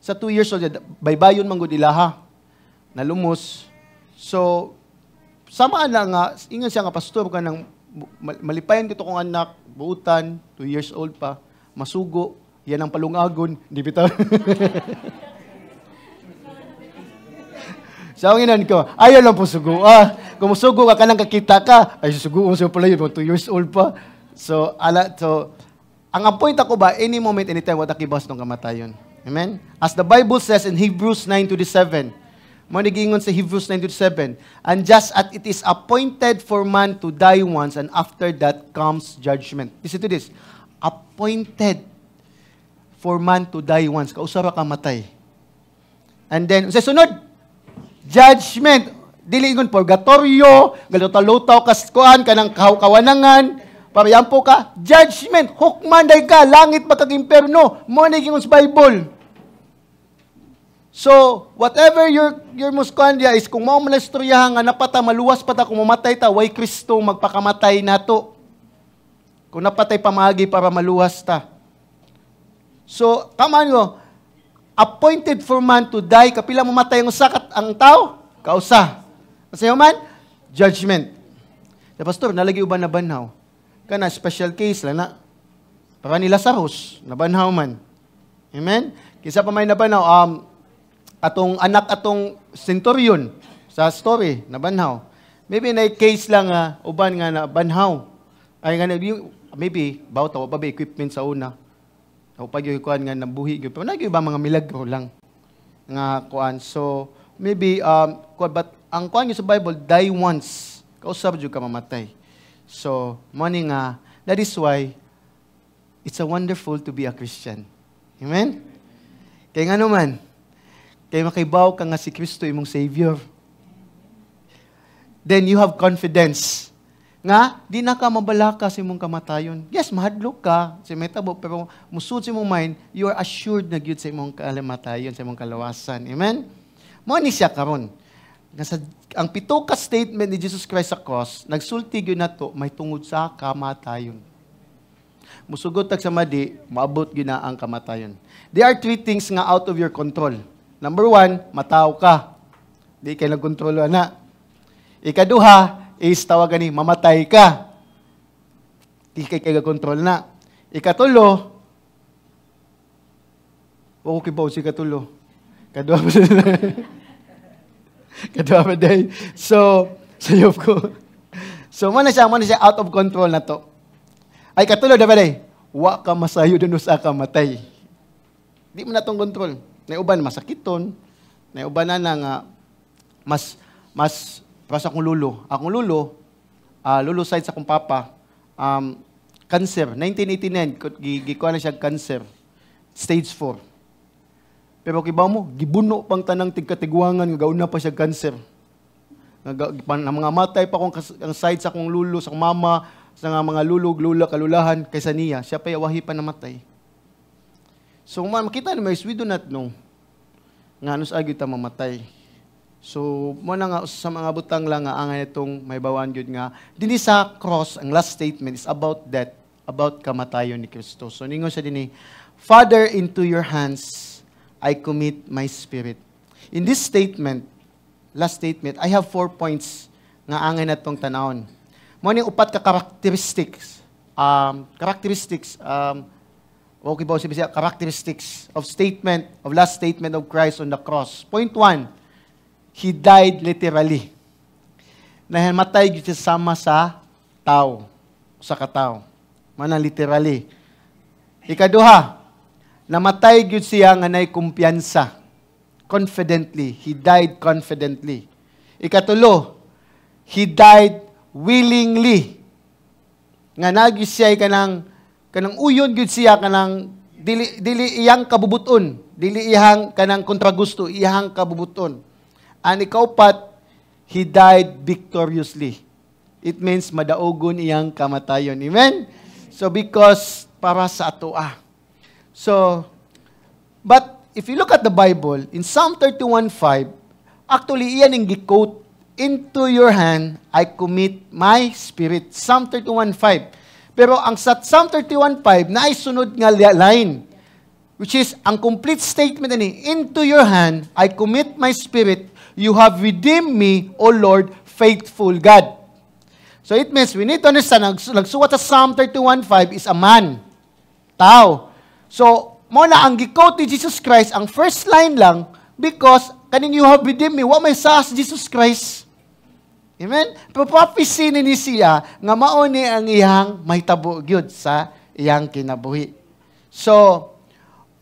Sa 2 years old, baybayon man gud ilaha. Nalumos. So, sama na nga, ingon siya nga, pastor, ka nang malipayan ko kong anak, buutan, 2 years old pa, masugo, yan ang palungagon, di bitaw. Sa nginan ko, ayaw lang po sugo. Kung sugo ka nang kakita ka, ay susugo mo siya pala yun, 2 years old pa. So, ang point ako ba, any moment, anytime, watakibas ng kamatayon. Amen? As the Bible says in Hebrews 9:27, manigingon sa Hebrews 9:27, and just as it is appointed for man to die once, and after that comes judgment. Listen to this. Appointed for man to die once. Kausara ka matay. And then, sa sunod, judgment. Dili ingon purgatorio, galutaw-lutaw kaskuan, kanang kawanangan, parayampo ka, judgment. Hukman day ka, langit magkag-imperno. Manigingon sa Bible. So, whatever your muskandia is, kung mao man istoryahan nga napata, maluwas pata, kung mamatay ta, way Kristo magpakamatay nato. Kung napatay pamagi para maluwas ta. So, kaman nyo, appointed for man to die, kapila mamatay ang usakat ang tao, kausa. Kasi man, judgment. Ya, pastor, nalagi uban na banhaw. Kana, special case lang na. Para nila sa host, nabanhaw man. Amen? Kisa pa may nabanhaw, atong anak atong centurion sa story nabanhaw. Maybe na case lang uban nga nabanhaw. Ay nga maybe bawta pa ba equipment sa una. O pag yung kuan nga nabuhi gyud. Pero nagyo ba mga milagro lang nga kuan. So maybe but ang kuan sa Bible die once. Kausab jud ka mamatay. So money nga that is why it's a wonderful to be a Christian. Amen. Kay nga naman kay makibaw ka nga si Kristo imong Savior. Then you have confidence nga di na ka mabalaka sa imong kamatayon. Yes, mahadlok ka sa metabo, pero musud sa imong mind, you are assured na gyud sa imong kamatayon, sa imong kalawasan. Amen? Mao ni siya karon. Ang pito ka statement ni Jesus Christ sa cross, nagsulti gyud nato may tungod sa kamatayon. Musugot tag sa madi, maabot gyud na ang kamatayon. There are 3 things nga out of your control. Number 1, mataw ka. Di kayo nagkontrolo na. Ikaduha, is tawagan ni, mamatay ka. Di kayo kontrol na. Ikatulo, okay ba si ikatulo? Kaduha pa day. So, sayop ko. So, mana siya out of control na to. Ay, katulo, diba day? Wa ka masayo dun sa ka matay. Di mo na itong control. Naiuban masakiton, naiuban na nga mas para sa akong lulo. Akong lulo side sa akong papa, cancer. 1989, gikuha na siya cancer. Stage 4. Pero kiba mo, gibuno pang tanang tigkatigwangan, nga gauna pa siya cancer. Mga matay pa kong ang side sa akong lulo, sa akong mama, sa mga lulog, lula, kalulahan, kaysa niya. Siya pa yawahi pa namatay. So, makita na, we do not know nga anong agyo ta mamatay. So, mo na nga sa mga butang lang nga angay itong may bawan yun nga. Dini sa cross, ang last statement is about death, about kamatayon ni Kristo. So, ningon siya dini, Father, into your hands I commit my spirit. In this statement, last statement, I have 4 points nga angay na itong tanawon. Mo ni upat ka characteristics of statement, of last statement of Christ on the cross. Point 1, He died literally. Nahimatay gyud siya sama sa tao, sa katao. Manang literally. Ikaduha, namatay gyud siya nga nay kumpiyansa. Confidently. He died confidently. Ikatulo, He died willingly. Nga nagyud siya kanang uyon gyud siya kanang dili iyang kabubuton, dili iyang kanang kontragusto, iyang kabubuton. And ikaupat, He died victoriously. It means madaogon iyang kamatayon. Amen? So because para sa atoa. So, but if you look at the Bible, in Psalm 31:5, actually iyan ang gi-quote, into your hand I commit my spirit. Psalm 31:5. Pero ang sa Psalm 31:5 na ay sunod nga line, which is ang complete statement ni, into your hand I commit my spirit. You have redeemed me, O Lord, faithful God. So it means we need to understand, nagsuwat sa Psalm 31:5 is a man, tao. So, mo na ang gi-quote ni Jesus Christ, ang first line lang, because kaning you have redeemed me, what may sa Jesus Christ? Amen? Pero prophecy ni siya, nga mao ni ang iyang may tabo gyud sa iyang kinabuhi. So,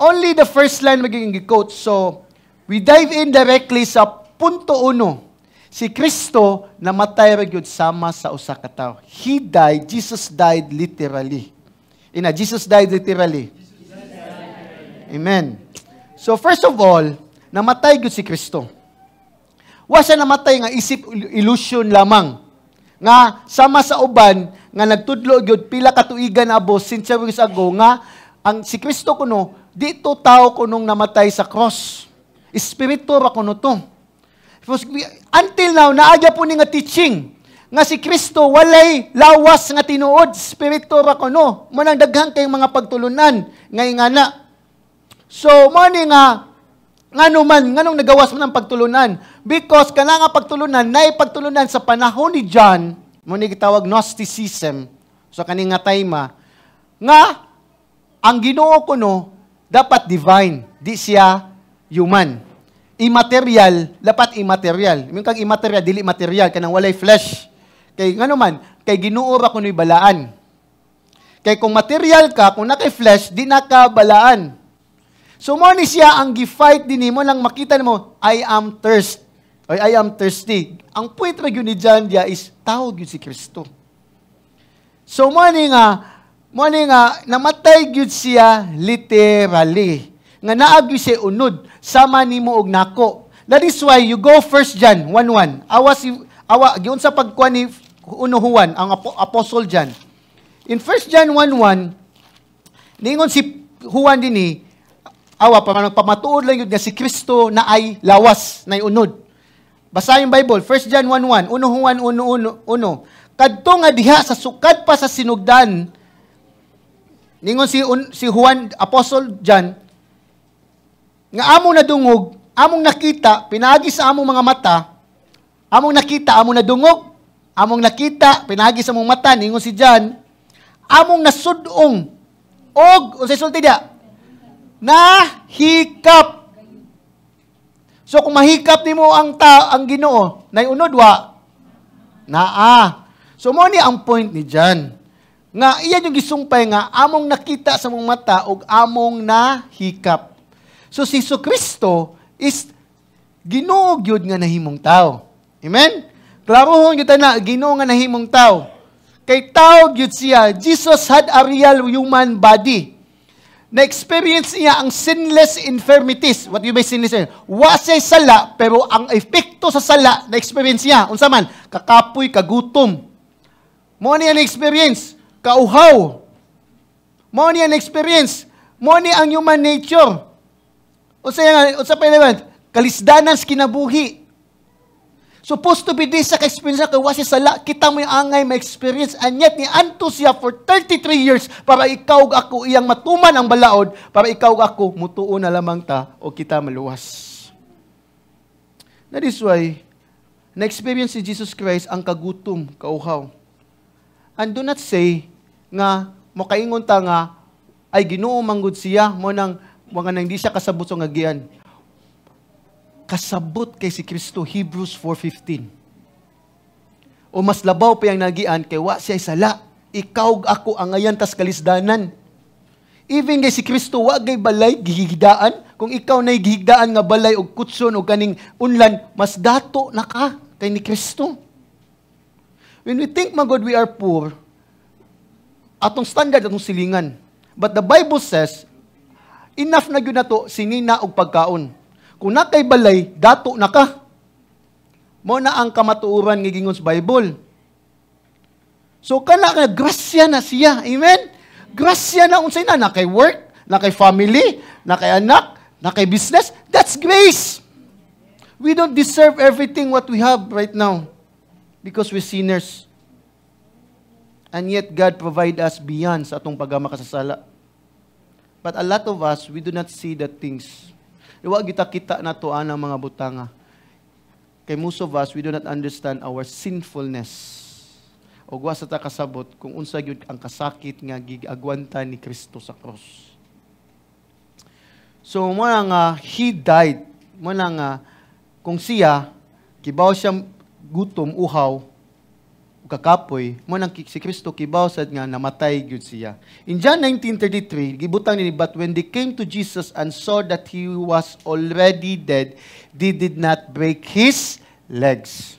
only the first line magiging gi-quote. So, we dive in directly sa punto 1. Si Kristo namatay ra gyud sama sa usa ka tawo. He died, Jesus died literally. Jesus died literally. Amen. So first of all, namatay gyud si Kristo. Wa siya namatay nga isip illusion lamang. Nga sama sa uban nga nagtudlo gyud pila ka tuigan abo since years ago nga ang si Kristo kuno dito tao kunong namatay sa cross. Espiritu ra kuno to. Until now, naagya po ni nga teaching nga si Kristo walay lawas nga tinuod, spirito ra kuno. Manang daghang kayong mga pagtulunan ngay nga na. So, mo ni nga nganong nagawas mo ng pagtulunan? Because kana nga pagtulunan, na pagtulunan sa panahon ni John, mo ni gitawag Gnosticism, so kani nga tayma, nga ang Ginoo kuno dapat divine, di siya human. Immaterial, dapat immaterial. Yung kang immaterial, dili material, kanang walay flesh. Kay ngano man, kay Ginoo ra kuno'y balaan. Kay kung material ka, kung nakay flesh, di naka balaan. So mo ni siya ang gi-fight din mo lang makita mo, I am thirsty. Ang point ra gyud ni John dia is tawag gyud si Kristo. So mo ni nga namatay gyud siya literally. Nga naag gyud siya unod sama nimo og nako. That is why you go 1 John 1:1. Giun sa pagkuan ni Juan ang Apostle John. In 1 John 1:1, ningon si Juan dinhi, pamatuod lang yun nga si Kristo na ay lawas, na unod. Basa yung Bible, 1 John 1:1, Juan 1:1. Kadto nga diha sa sukad pa sa sinugdan, ningon si Juan, Apostle John, nga among nadungog, among nakita, pinagi sa among mga mata, among nakita, among nadungog, among nakita, pinagi sa among mata, ningon si John, among nasudong, og, unsay sulti dia? Nahikap. So kung mahikap nimo ang Ginoo, nayunod wa? Naa. So mo ni ang point ni John. Nga iyan yung gisumpay nga among nakita sa mong mata ug among nahikap. So si Kristo is Ginoo gyud nga nahimong tao. Amen? Klaro gyud na Ginoo nga nahimong tao. Kay tao gyud siya. Jesus had a real human body. Na-experience niya ang sinless infirmities. What do you mean sinless? Wa siya sala, pero ang epekto sa sala, na-experience niya. Unsa man? Kakapoy, kagutom. Mo niya na-experience. Kauhaw. Mo niya na-experience. Mo niya ang human nature. Unsa pa naman? Kalisdanan sa kinabuhi. Supposed to be this sa ka-experience na kawa siya sala, kita mo yung angay ma-experience, and yet ni anto siya for 33 years para ikaw ako iyang matuman ang balaod, para ikaw ako mutuon na lamang ta o kita maluwas. That is why, na-experience si Jesus Christ ang kagutom, kauhaw. And do not say nga, makaingon ta nga, ay Ginoo manggod siya, mo nang mga nang hindi siya kasabot sa ngagian. Kasabot kay si Kristo, Hebrews 4:15. O mas labaw pa yung nagian, kay wa siya sala. Ikaw ako ang ayan tas kalisdanan. Even kay si Kristo, wa gay balay, gihigdaan. Kung ikaw na'y gihigdaan nga balay o kutson o kaning unlan, mas dato na ka kay ni Kristo. When we think, my God, we are poor, atong standard, atong silingan. But the Bible says, enough na yun na to, sinina o pagkaon. Kung nakay balay, dato na ka. Mo na ang kamatuuran ng gingon sa Bible. So, kana grasya na siya. Amen? Grasya na unsay na. Nakay work, nakay family, nakay anak, nakay business. That's grace. We don't deserve everything what we have right now because we're sinners. And yet, God provide us beyond sa atong pagkamakasasala. But a lot of us, we do not see the things. Iwa kita na to ang mga butanga. Kay most of us, we do not understand our sinfulness. O wa sa ta kasabot kung unsa gyud ang kasakit nga gigagwanta ni Kristo sa cross. So mo nga he died, mo nga kung siya kibaw siya gutom, uhaw, kakapoy, mo nang si Kristo kibaw sad nga namatay gyud siya. In John 19:33, gibutang ni, but when they came to Jesus and saw that he was already dead, they did not break his legs.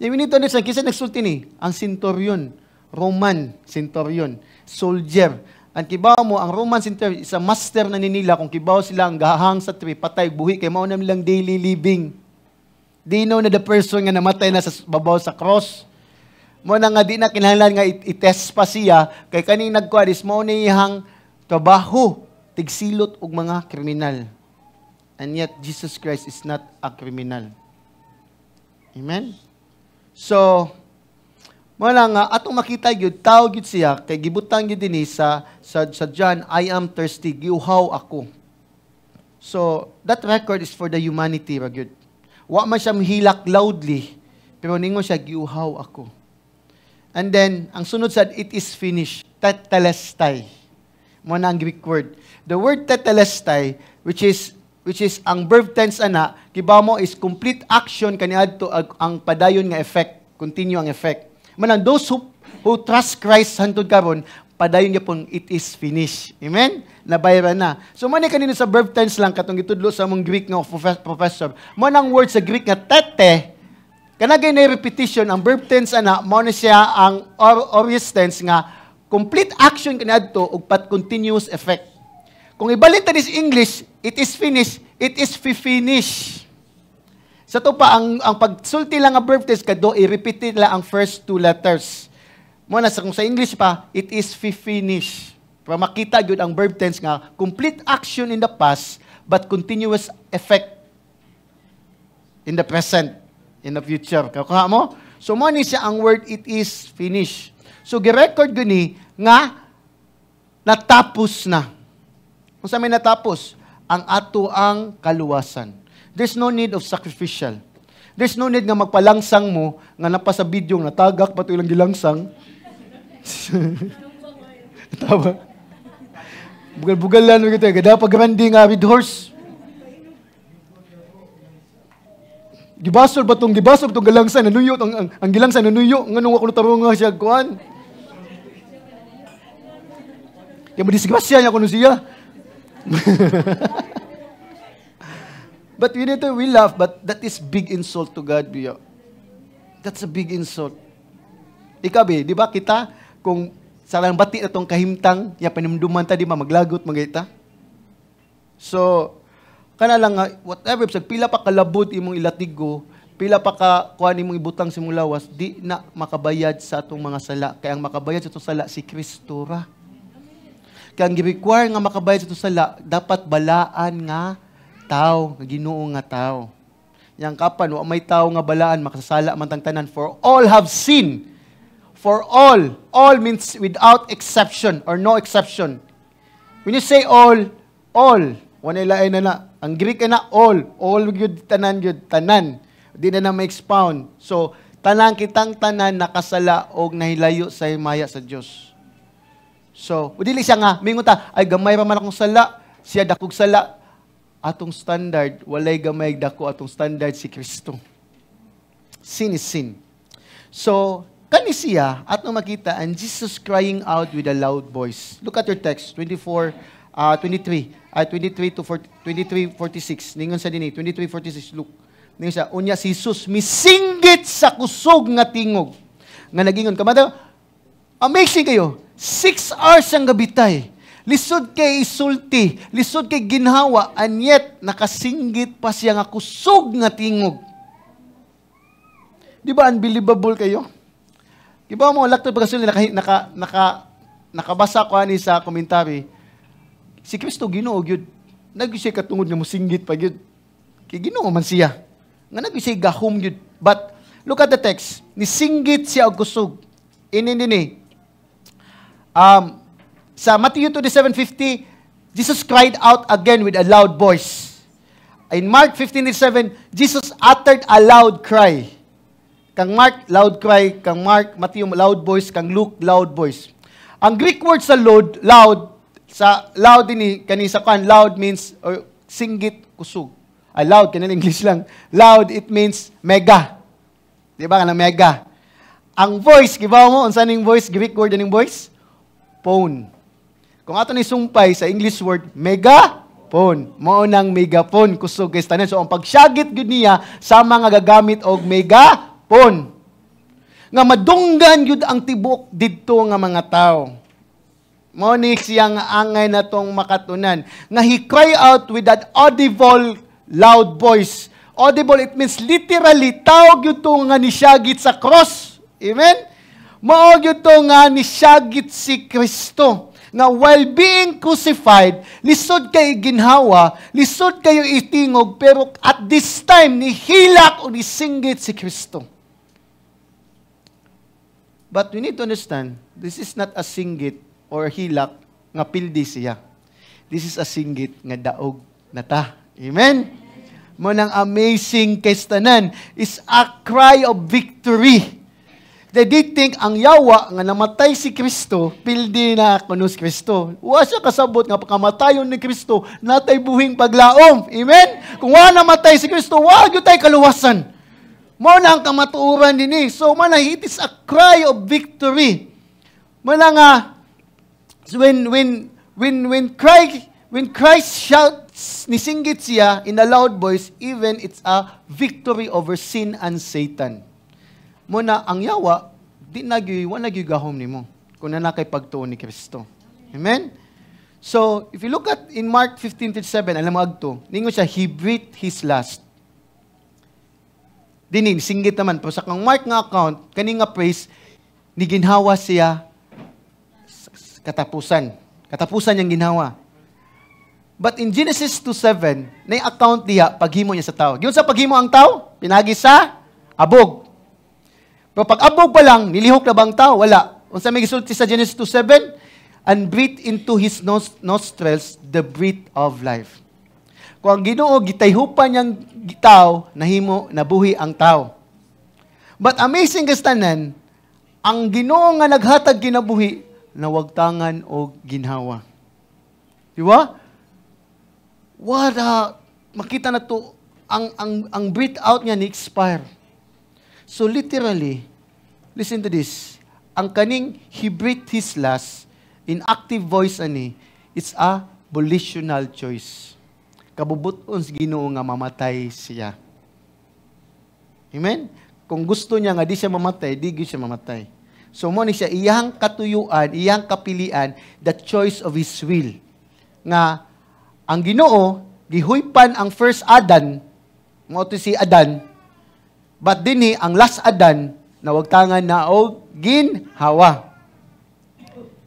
Yung minito ni sa kisa nagsulti ni, ang centurion, Roman centurion, soldier. Ang kibaw mo, ang Roman centurion, isa master na nila, kung kibaw sila ang gahang sa tree, patay, buhi, kay mao na nilang daily living. They know na the person nga namatay na sa babaw sa cross. Mo na nga di na kinahanglan nga i-test pa siya kay kaning nagkuadis mo ni ihang trabaho tigsilot og mga kriminal. And yet Jesus Christ is not a criminal. Amen. So mo na nga atong makita gyud tao gyud siya kay gibutang gyud dinhi sa John, I am thirsty, giuhaw ako. So that record is for the humanity ra gyud. Wa man siya hilak loudly pero ningon siya giuhaw ako. And then, ang sunod sa, it is finished. Tetelestai. Mo na ang Greek word. The word tetelestai, which is ang verb tense ana, kiba mo is complete action kaniadto ang padayon nga effect, continue ang effect. Manang those who trust Christ hantud karon, padayon niya pong it is finished. Amen? Nabayra na. So man ni kanina sa verb tense lang katong gitudlo sa among Greek nga professor. Mo nang word sa Greek nga tete. Kanagay na repetition, ang verb tense ana, mao na siya ang aorist tense nga complete action kaniadto ug pat continuous effect. Kung ibalik ta this English, it is finished, it is finish. Sa to pa ang pagsulti lang nga verb tense kado i-repeat nila ang first two letters. Mo na sa kung sa English pa, it is finish. Para makita gyud ang verb tense nga complete action in the past but continuous effect in the present. In the future. Kakuha mo? So, mo ni siya ang word, it is finished. So, girecord gani nga natapos na. Kung sa may natapos, ang ato ang kaluwasan. There's no need of sacrificial. There's no need nga magpalangsang mo, nga napa sa video, natagak pa ito ilang gilangsang. Tama. Bugal-bugalan mo ito. Gada pag-randi nga with horse. Gibasol ba itong galangsan, nanuyo, ang gilangsan, nanuyo, nganong ako natarong nga siya, kuhan. Kaya madisgrasya niya ko siya. But we laugh, but that is big insult to God, Biyo. That's a big insult. Ikabi, di ba kita, kung salang bati na itong kahimtang, ya panimduman ta, di ba, maglagot, magayta. So, kana lang nga, whatever, pila pa kalabot imong ilatigo, pila pa ka kuan imong ibutang sa imong lawas, di na makabayad sa atong mga sala. Kaya ang makabayad sa atong sala, si Kristo ra. Kaya ang gi-require nga makabayad sa atong sala, dapat balaan nga tao, nga Ginoo nga tao. Yang kapan, wa may tao nga balaan, makasala man tang tanan. For all have sinned. For all. All means without exception or no exception. When you say all, wala ilain na. Ang Greek na all. All yun, tanan yun, tanan. Di na ma-expound. So, tanan kitang tanan nakasala o nahilayo sa himaya sa Diyos. So, dili siya nga, mingon ta, ay gamay pa man akong sala, siya dakog sala. Atong standard, walay gamay dako atong standard si Kristo. Sin is sin. So, kani siya, at nung makita, and Jesus crying out with a loud voice. Look at your text, 23 to 23:46. Ningon sa dinhi, 23:46, look. Ningon siya, unya si Jesus misinggit sa kusog nga tingog. Nga nagingon, kamada, amazing kayo, 6 hours ang gabitay. Lisod kay isulti, lisod kay ginhawa, and yet, nakasinggit pa siya nga kusog nga tingog. Di ba unbelievable kayo? Di ba mo, lakto pagkasunod, nakabasa ko ani sa komentary, si Kristo Ginoo gyud, nag-isay katungod nga musinggit pa gyud. Kay Ginoo man siya. Nga nag-isay gahom gyud. But, look at the text. Nisinggit siya og kusog. Ini. Sa Matthew 27:50, Jesus cried out again with a loud voice. In Mark 15:7, Jesus uttered a loud cry. Kang Mark, loud cry. Kang Mark, Matthew, loud voice. Kang Luke, loud voice. Ang Greek word sa loud, sa loud ini, kanisa kan, loud means, or singgit, kusog. Loud, kanina English lang. Loud, it means mega. Di ba, kanang mega. Ang voice, kibaw mo, unsan ning voice, Greek word aning voice? Phone. Kung ato ni sumpay sa English word, megaphone. Mao nang megaphone kusog guys tanan. So ang pagsyagit gud niya sama nga gagamit og megaphone. Nga madunggan gud ang tibok didto nga mga tao. Mao ni siya nga angay natong makatunan. Nga he cry out with that audible loud voice. Audible, it means literally tao gyud to nga nisyagit sa cross. Amen? Mao gyud to nga nisyagit si Kristo. Nga while being crucified, lisod kayo ginhawa, lisod kayo itingog, pero at this time, nihilak o nisinggit si Kristo. But we need to understand, this is not a singgit or hilak nga pildi siya. This is a singgit nga daog na ta. Amen? Mo nang amazing kestanan is a cry of victory. They did think ang yawa nga namatay si Kristo, pildi na kuno si Kristo. Wa siya kasabot nga pagkamatayon ni Kristo, natay buhing paglaom. Amen? Kung wa namatay si Kristo, wa gyud tay kaluwasan. Mao na ang kamatuoran dinhi. So man it is a cry of victory. Muna nga when Christ shouts, nisinggit siya in a loud voice, even it's a victory over sin and Satan. Muna, ang yawa, di nagyugahom ni mo kung nanakay pagtuon ni Kristo. Amen? So, if you look at in Mark 15:7, alam mo agto, ningon siya, he breathed his last. Dining, singgit naman. Pero sa kang Mark nga account, kaning nga praise, niginhawa siya katapusan. Katapusan niyang ginhawa. But in Genesis 2:7, na account diya, paghimo niya sa tao. Yun sa paghimo ang tao, pinagi sa abog. Pero pag abog pa lang, nilihok na bang tao? Wala. Kung sa may gisulti sa Genesis 2:7, and breathe into his nostrils the breath of life. Kung ang Ginoo gitayhupan niyang tao, nahimo, nabuhi ang tao. But amazing kastanan, ang Ginoo nga naghatag kinabuhi, nawagtangan o ginhawa. Di ba? Makita na to, ang breathe out niya ni-expire. So literally, listen to this. Ang kaning he breathed his last, in active voice ani, it's a volitional choice. kabubuton sa Ginoo nga mamatay siya. Amen? Kung gusto niya nga di siya mamatay, di gyud siya mamatay. So mo ni siya iyang katuyuan, iyang kapilian, the choice of His will. Nga ang Ginoo gihuypan ang first Adan, mo to si Adan, but dinhi ang last Adan nawagtangan na og ginhawa.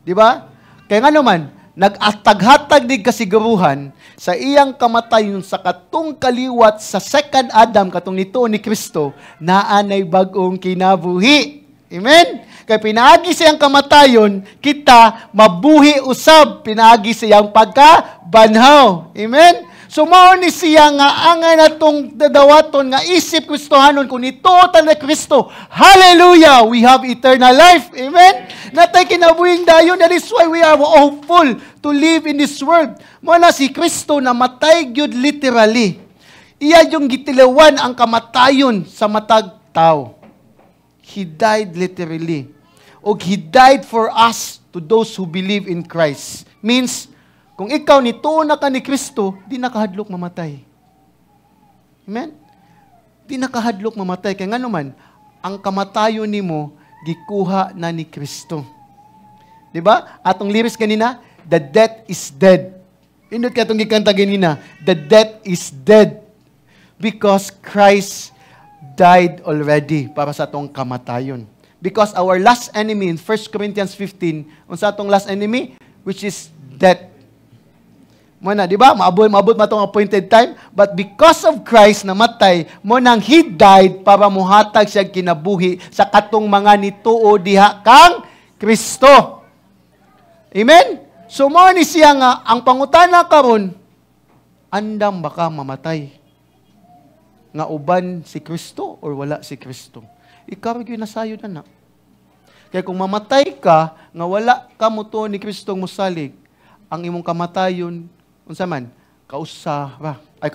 Di ba? Kaya nga naman, nag-atag-hatag dig kasiguruhan sa iyang kamatayon sa katong kaliwat sa second Adam katong nito ni Kristo naanay bagong kinabuhi. Amen? Kaya pinaagi sa iyang kamatayon, kita mabuhi usab, pinaagi sa iyang pagkabanhaw. Amen? So mao ni siya nga angay natong dadawaton nga isip Kristohanon kung nituotan na Kristo. Hallelujah! We have eternal life. Amen? Natay kinabuhing dayon. That is why we are hopeful to live in this world. Muna si Kristo na matay gyud literally. Iya yung gitilawan ang kamatayon sa matag tao. He died literally. O He died for us to those who believe in Christ. Means, kung ikaw nituon na ka ni Kristo, di nakahadlok mamatay. Amen? Di nakahadlok mamatay. Kaya nga naman, ang kamatayon nimo gikuha na ni Kristo. Di ba? Atong lyrics kanina, the death is dead. Indot ka itong gikanta kanina, the death is dead because Christ died already para sa atong kamatayon. Because our last enemy in 1 Corinthians 15, unsa atong last enemy? Which is death. Muna, di ba? Maabot matong appointed time. But because of Christ namatay, mo nang He died para muhatag siya kinabuhi sa katong mga nituo diha kang Kristo. Amen? So mo ni siya nga, ang pangutana karon, andam baka mamatay? Nga uban si Kristo or wala si Kristo? Ikaw yung nasayo na na. Kaya kung mamatay ka, nga wala ka mo to ni Kristong musalig, ang imong kamatayon, unsa man, kausara, ay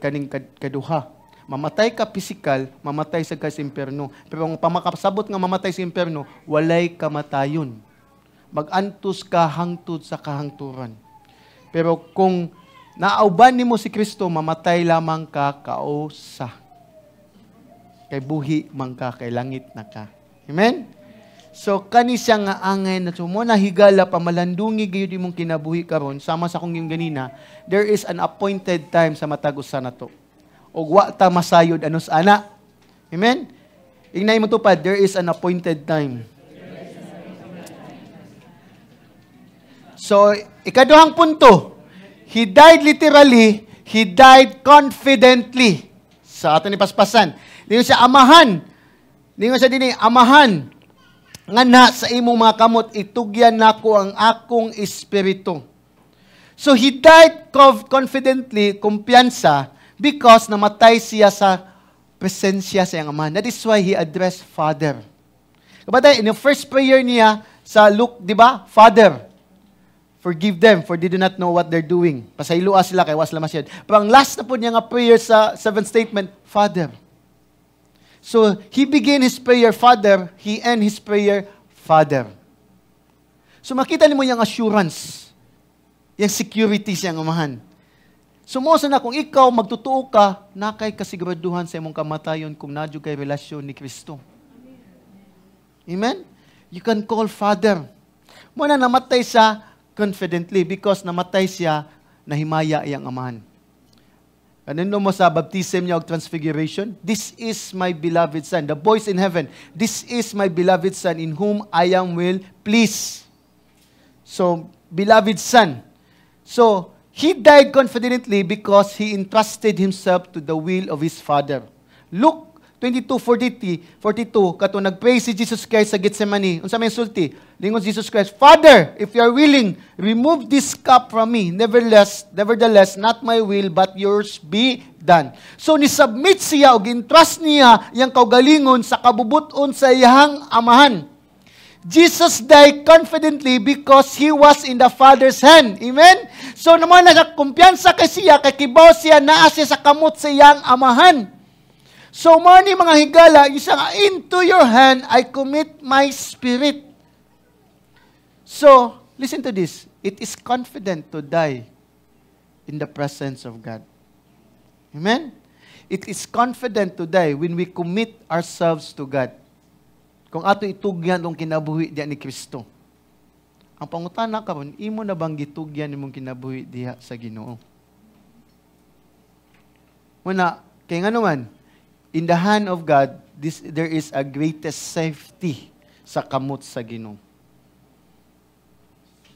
kaning kaduha. Mamatay ka physical, mamatay sa impierno. Pero kung pamakasabot nga mamatay sa impierno, walay kamatayon. Mag-antos ka hangtod sa kahangturan. Pero kung naauban nimo si Kristo, mamatay lamang ka kausa. Kay buhi man ka, kay langit na ka. Amen? So, kani siya nga angay na mo na higala pamalandungi gayud imong kinabuhi karon sama sa kong yung ganina, there is an appointed time sa matag-usa na to. Og wa ta masayod anos ana. Amen? Ingnay mo tupad, there is an appointed time. So, ikaduhang punto, He died literally, He died confidently. Sa ato ni paspasan. Dingon siya amahan. Dingon siya dinhi amahan. Nga na sa imong mga kamot, itugyan nako ang akong espiritu. So He died confidently, kumpiyansa, because namatay siya sa presensya sa iyang amahan. That is why He addressed Father. Kapatid, in the first prayer niya sa Luke, di ba? Father, forgive them, for they do not know what they're doing. Pasaylua sila, kay wasla masyad. Pero ang last na po niya nga prayer sa seventh statement, Father. So, He began His prayer, Father. He end His prayer, Father. So, makita niyo mo yung assurance, yung security siyang amahan. So, mosa na kung ikaw magtutuo ka, nakay kasiguraduhan sa imong kamatayon kung nadyo kay relasyon ni Kristo. Amen? You can call Father. Muna namatay siya confidently because namatay siya, nahimaya iyang amahan. Ano mo sa baptism niya o transfiguration? This is my beloved Son. The voice in heaven. This is my beloved Son in whom I am well pleased. So, beloved Son. So, He died confidently because He entrusted Himself to the will of His Father. Luke 22:42, kato nagpray si Jesus Christ sa Gethsemane. Unsa may sulti? Lingon Jesus Christ, Father, if you are willing, remove this cup from me. Nevertheless, not my will, but yours be done. So, nisubmit siya o gintrust niya yung kaugalingon sa kabubuton sa iyang amahan. Jesus died confidently because He was in the Father's hand. Amen? So, naman nagkumpiyansa kay siya, kay kibaw siya, naa siya sa kamot sa iyang amahan. So, mani mga higala, isa nga, into your hand, I commit my spirit. So, listen to this. It is confident to die in the presence of God. Amen? It is confident today when we commit ourselves to God. Kung ato itugyan ang kinabuhi diya ni Kristo. Ang pangutana karon, imo na bang gitugyan imong kinabuhi diha sa Ginoo? Muna, kay nga naman, in the hand of God, there is a greatest safety sa kamot sa Ginoo.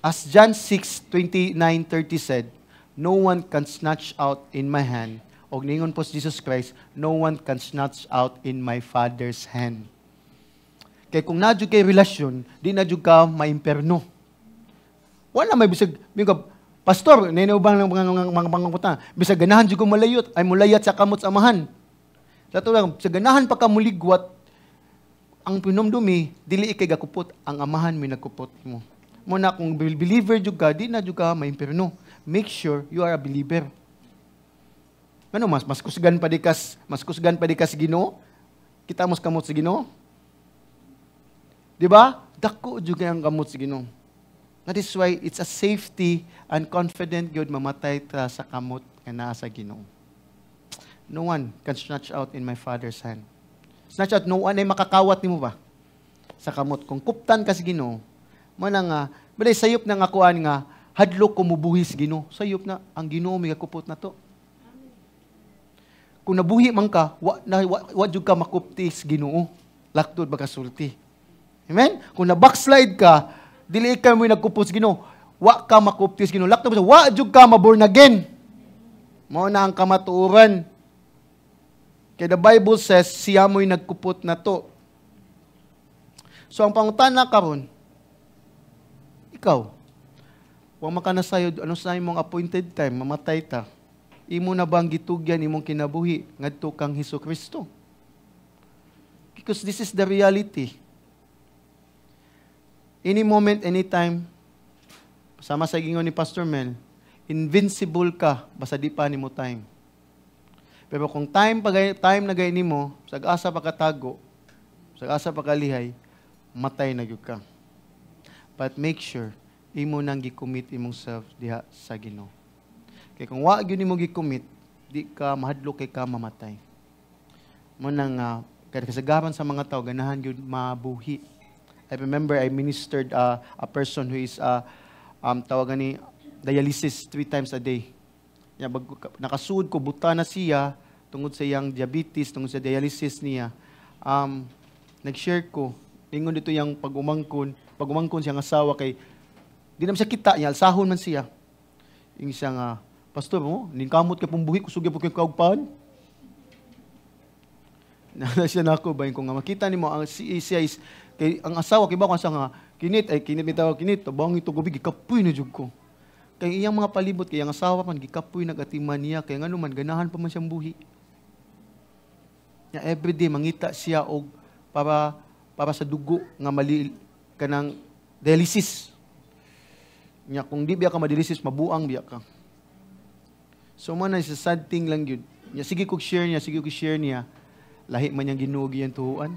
As John 6:29-30 said, no one can snatch out in my hand. O ningon po si Jesus Christ, no one can snatch out in my Father's hand. Kaya kung nadyo kay relasyon, di nadyo ka maimperno. Wala may bisag, pastor, ninaubang ng mga pangutang, bisag ganahan dyo ko malayot, ay mulayat sa kamot sa amahan. Sa ito lang, sa ganahan pa ka muligwat, ang pinomdumi, dili ikay gakupot, ang amahan may nagkupot mo. Muna, kung believer dyo ka, di na dyo ka maimperno. Make sure you are a believer. Ano, mas kusgan pa di kas Ginoo? Kita mos kamot sa Ginoo? Di ba? Dako juga ang kamot sa Ginoo. That is why it's a safety and confident God mamatay ta sa kamot nga naa sa Ginoo. No one can snatch out in my Father's hand. Snatch out, no one ay makakawat nimo ba? Sa kamot. Kung kuptan ka sa Ginoo, mo na nga, balay sayop na nga kuan nga, hadlok ko mubuhis Ginoo. Sayop na, ang Ginoo may kakupot na to. Kung nabuhi man ka, wa jud ka makuptis Ginoo. Laktod ba kasulti. Amen? Kung na-backslide ka, dili ka mo nagkupot sa Ginoo, wa ka makuptis Ginoo. Laktod ba, wa jud ka maborn again. Mao na ang kamatuoran. Kaya the Bible says, siya mo'y nagkupot na to. So, ang pangutana karon, ikaw, huwag makanasayod, ano sa imong appointed time, mamatay ta. Imo na bang gitugyan imong kinabuhi, ngadto kang Hesukristo? Because this is the reality. Any moment, anytime, sama sa gingon ni Pastor Mel, invincible ka, basta di pa nimo time. Pero kung time na gay nimo, sag-asa pa katago, sag-asa pa kalihay, matay na gyud ka. But make sure, imo nang gi-commit imong self diha sa Ginoo. Kaya kung wa gyud nimo gi-commit, di ka mahadlok kay ka mamatay. Mo nang kasagaran sa mga tao ganahan gyud mabuhi. I remember I ministered a person who is tawagan ni dialysis 3 times a day. Nakasuod ko, buta na siya, tungod sa iyang diabetes, tungod sa dialysis niya. Nag-share ko, ingon dito yung pag-umangkon siyang asawa kay, di naman siya kita niya, alsahon man siya. Yung siya nga, Pastor, ningkamot ka pong buhi, kusugya po kayo kaugpahan. Nala siya na ako, bayin ko nga, makita ni mo, siya is, kay, ang asawa, kay ba kung nga, kinit, tabang ito gubig, ikapoy na jug ko. Kaya iyang mga palibot, kaya ang asawa man, gikapoy nagatiman niya, kaya nga naman, ganahan pa man siyang buhi. Everyday, mangita siya og para sa dugo nga mali kanang dialysis. Nya kung di biya ka madialysis, mabuang biya ka. So man is a sad thing lang yun. Nya sige ko share niya, lahi man yang ginuog yan tuhuan.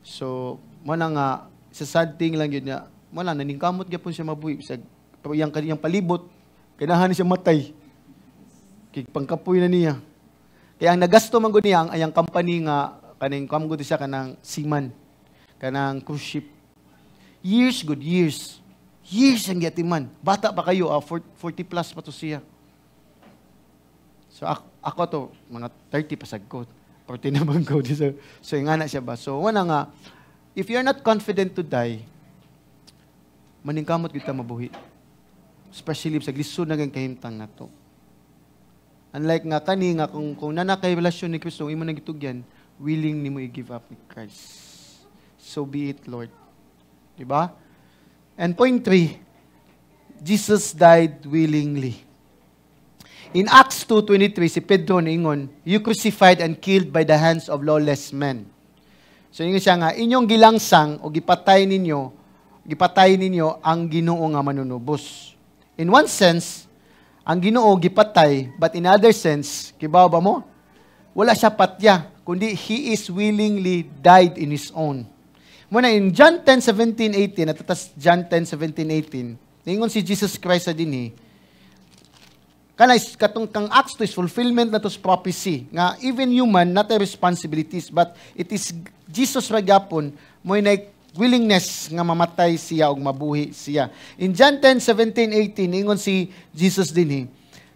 So man nga sa sad thing lang yun niya, man naningkamot gyapon siya mabuhi bisag yang palibot, ganahan siya matay. Kay pangkapoy na niya. Kaya ang nagasto man gud niya ang ayang company nga kaning kamgud siya kanang seaman, kanang cruise ship. Years ang yatiman. Bata pa kayo, 40 plus pa to siya. So ako to, mga 30 pasagkot. 40 naman ko. So yung anak siya ba? So wala nga, if you're not confident to die, maningkamot kita mabuhi. Especially sa glisod na kahimtang na to. Unlike nga kani nga kung nanakay relasyon ni Kristo, imo nang gitugyan, willing nimo i-give up ni Christ. So be it, Lord. Diba? And point 3, Jesus died willingly. In Acts 2:23, si Pedro ningon, you crucified and killed by the hands of lawless men. So ingon siya nga, inyong gilangsang o gipatay ninyo ang Ginoo nga manunubos. In one sense, ang Ginoo gipatay, but in other sense, kibaw ba mo? Wala siya patya, kundi He is willingly died in His own. Muna in John 10:17-18, at John 10:17-18, ningon si Jesus Christ sa dinhi, katong kang acts to is fulfillment na to prophecy. Nga even human, not a responsibilities, but it is Jesus ragapon, mo na willingness nga mamatay siya o mabuhi siya. In John 10:17-18, ingon si Jesus dinhi,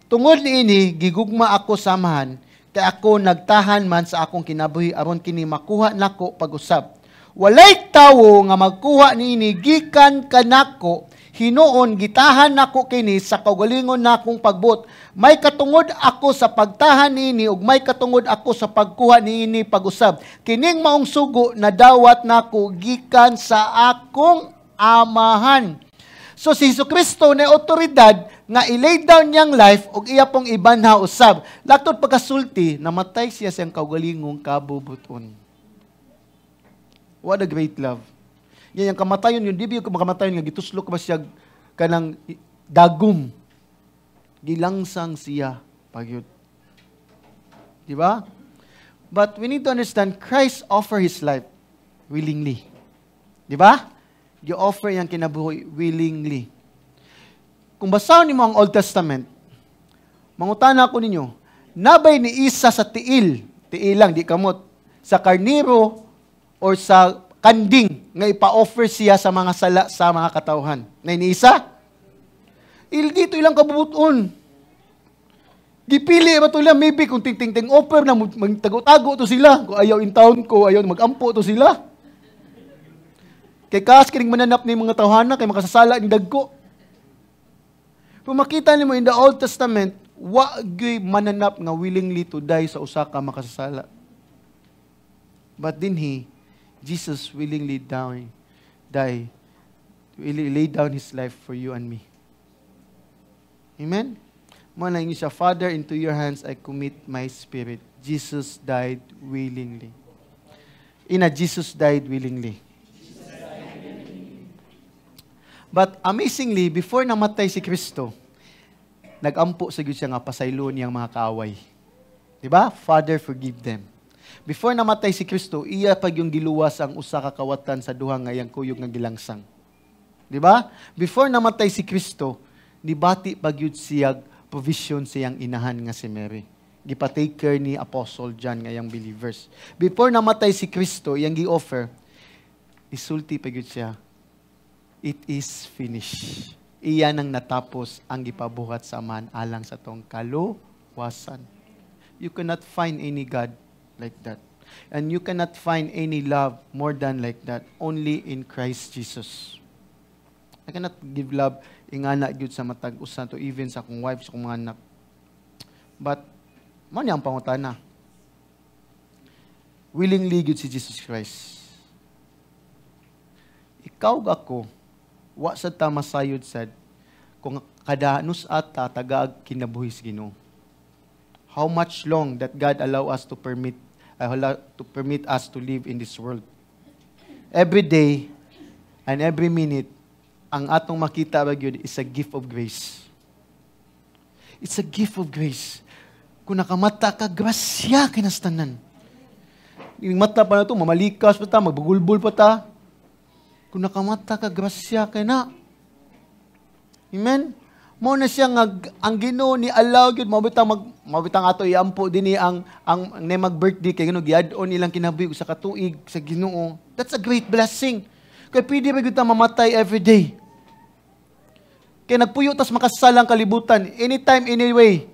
tungod niini, gigugma ako samahan, kay ako nagtahan man sa akong kinabuhi, aron kini makuha nako pag-usab. Walay tawo nga magkuha niini gikan kanako, hinuon gitahan nako kini sa kaugalingon nakong pagbot. May katungod ako sa pagtahan niini ug may katungod ako sa pagkuha niini pag-usab. Kining maong sugo na dawat nako gikan sa akong amahan. So si Jesucristo na otoridad nga i-lay down niyang life ug iya pong ibanha usab. Laktod pagkasulti, namatay siya sa kaugalingong kabubuton. What a great love. Yan yung kamatayon yun, di ba yung kamatayon nga gituslok ba siya kanang dagum. Gilangsang siya pagyud. Di ba? But we need to understand, Christ offer His life willingly. Di ba? Gi-offer yang kinabuhi willingly. Kung basahin niyo ang Old Testament, mangutana ko ninyo, nabay ni isa sa tiil lang, di kamot, sa karniro or sa kanding nga ipa-offer siya sa mga sala sa mga katawhan. Na iniisa? Dito ilang kabubuton. Gipili ba ito lang, maybe kung ting-ting offer na magtago-tago to sila. Kung ayaw in town ko, ayaw mag-ampo to sila. Kay kas kining mananap ni mga tawhana, kay makasasala ni dagko. Kung makita niyo in the Old Testament, wa'gy mananap nga willingly to die sa usa ka makasasala. But dinhi, Jesus willingly lay down His life for you and me. Amen? Muna yung siya, Father, into your hands I commit my spirit. Jesus died willingly. Jesus died willingly. But amazingly, before namatay si Kristo, nag-ampo sa Diyos siya nga pasaylo niyang mga kaaway. Diba? Father, forgive them. Before namatay si Kristo, iya pag yung giluwas ang usa ka kawatan sa duha nga iyang kuyog nga gilangsang. Di ba? Before namatay si Kristo, nibati pag yun siyag provision siyang inahan nga si Mary. Gipatake care ni Apostle John nga iyang believers. Before namatay si Kristo, iyang gi-offer, isulti pag yun siya, it is finished. Iyan ang natapos ang gipabuhat sa man alang sa tong kaluwasan. You cannot find any God like that. And you cannot find any love more than like that. Only in Christ Jesus. I cannot give love ingana gyud sa matag usa to even sa akong wife, sa akong mga anak. But man yang pangutana. Willingly gyud si Jesus Christ. Ikaw ako wa sa ta masayod sad kung kada nus ata tagaag kinabuhi sa Ginoo. How much long that God allow us to permit us to live in this world. Every day and every minute, ang atong makita ba yun is a gift of grace. It's a gift of grace. Kung nakamata ka, grasya kinastanan. Yung mata pa na ito, mamalikas pa ta, magbugulbul pa ta. Kung nakamata ka, grasya ka na. Amen? Mo na siya nga ang Ginoo ni allow gyud mabitang ato iampo dinhi ang mag-birthday kay Ginoo giad-on ilang kinabuhi sa katuig sa Ginoo. That's a great blessing. Kay pwede ba gyud ta mamatay every day. Kay nagpuyo tas makasalang kalibutan anytime anyway.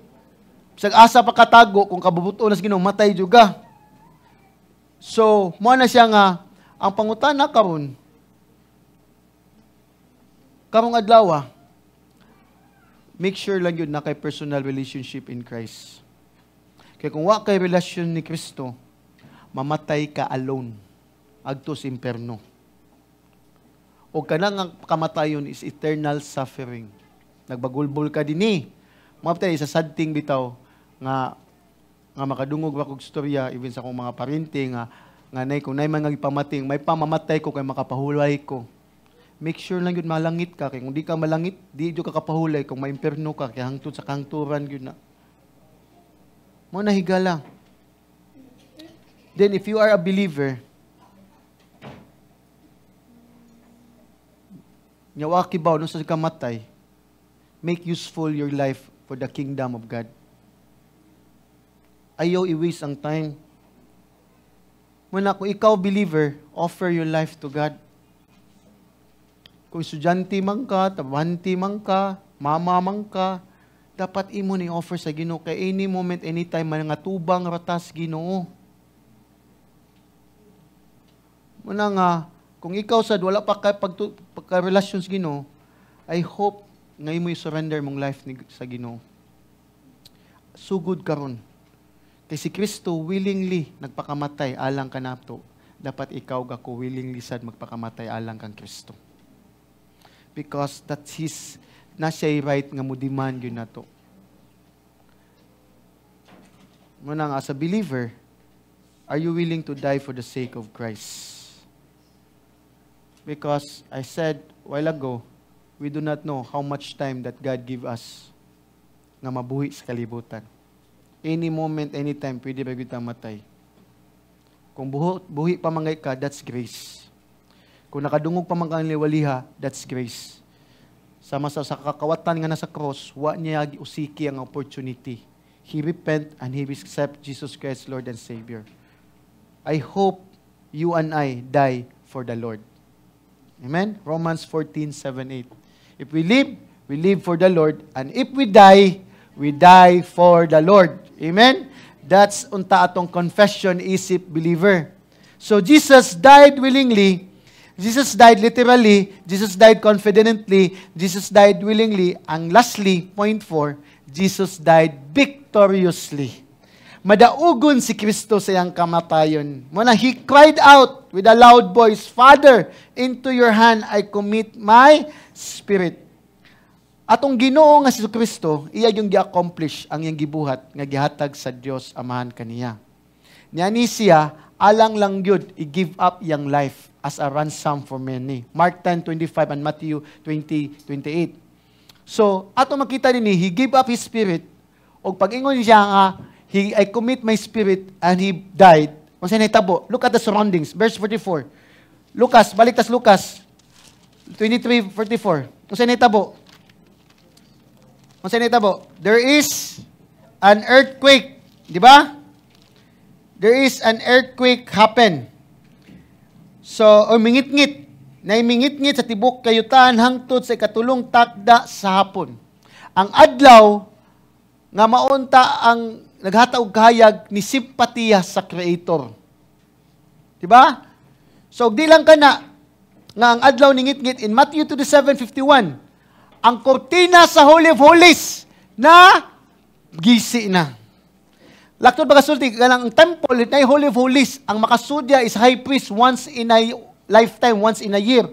Sa asa pa katago kung kabubuto na sa Ginoo matay juga. So, mo na siya nga ang pangutana karong adlaw. Make sure lang yun na kay personal relationship in Christ. Kaya kung wa kay relasyon ni Kristo, mamatay ka alone. Agto sa imperno. O kanang ang kamatayon is eternal suffering. Nagbagulbol ka din Mamatay sa sad thing bitaw nga makadungog ba kog storya even sa akong mga parente nga nay kung nay man nga ipamating, may pamamatay ko kay makapahulay ko. Make sure lang yun malangit ka. Kaya kung di ka malangit, di yun ka kapahulay. Kung maimperno ka, kaya hangtod sa kangturan yun na. Mo na higala. Then if you are a believer, nyawaki ba, nung sa kamatay, make useful your life for the kingdom of God. Ayaw i-waste ang time. Muna, kung ikaw believer, offer your life to God. Kung estudyante man ka, tabante man ka, mama man ka, dapat imo ni offer sa Ginoo kay any moment, anytime, mga tubang ratas Ginoo. Muna nga, kung ikaw sad wala pa ka pagka-relasyon sa Ginoo, I hope nga imo i-surrender mong life sa Ginoo. Sugod karon. Kay si Kristo willingly nagpakamatay alang kanato. Dapat ikaw gako willingly sad magpakamatay alang kang Kristo. Because that's his na siya right nga mo demand yun na to. Muna nga, as a believer, are you willing to die for the sake of Christ? Because I said a while ago, we do not know how much time that God give us nga mabuhi sa kalibutan. Any moment, anytime, pwede ba kita matay. Kung buhi pa mangay ka, that's grace. Kung nakadungog pa man kang liwaliha, that's grace. Sama sa kakawatan nga nasa cross, wa niya usiki ang opportunity. He repent and he accept Jesus Christ, Lord and Savior. I hope you and I die for the Lord. Amen? Romans 14:7-8. If we live for the Lord. And if we die for the Lord. Amen? That's unta atong confession, isip believer. So Jesus died willingly. Jesus died literally. Jesus died confidently. Jesus died willingly. Ang lastly, point 4, Jesus died victoriously. Madaugon si Kristo sa iyang kamatayon. Muna, He cried out with a loud voice, Father, into your hand I commit my spirit. Atong Ginoo nga si Kristo, iya yung gi-accomplish ang iyang gibuhat nga gihatag sa Dios Amahan kaniya. Niani siya alang lang gyud i-give up yang life as a ransom for many. Mark 10:25 and Matthew 20:28. So, ato makita dinhi, He gave up His spirit og pag-ingon siya nga I commit my spirit and He died. Unsa nahitabo? Look at the surroundings. Verse 44. Lucas, balik tas Lucas 23:44. Unsa nahitabo? Unsa nahitabo? There is an earthquake, di ba? There is an earthquake happen. So, o mingit-ngit, naimingit-ngit sa tibok kayutan hangtod sa ikatulong takda sa hapon. Ang adlaw nga maunta ang naghatag og kahayag ni simpatiya sa Creator. Di ba? So, di lang kana nga ang adlaw ningit-ngit in Matthew 27:51. Ang kortina sa Holy of Holies na gisi na. Laktod pagkasulti, ganang temple, na Holy of Holies, ang makasudya is high priest once in a lifetime, once in a year.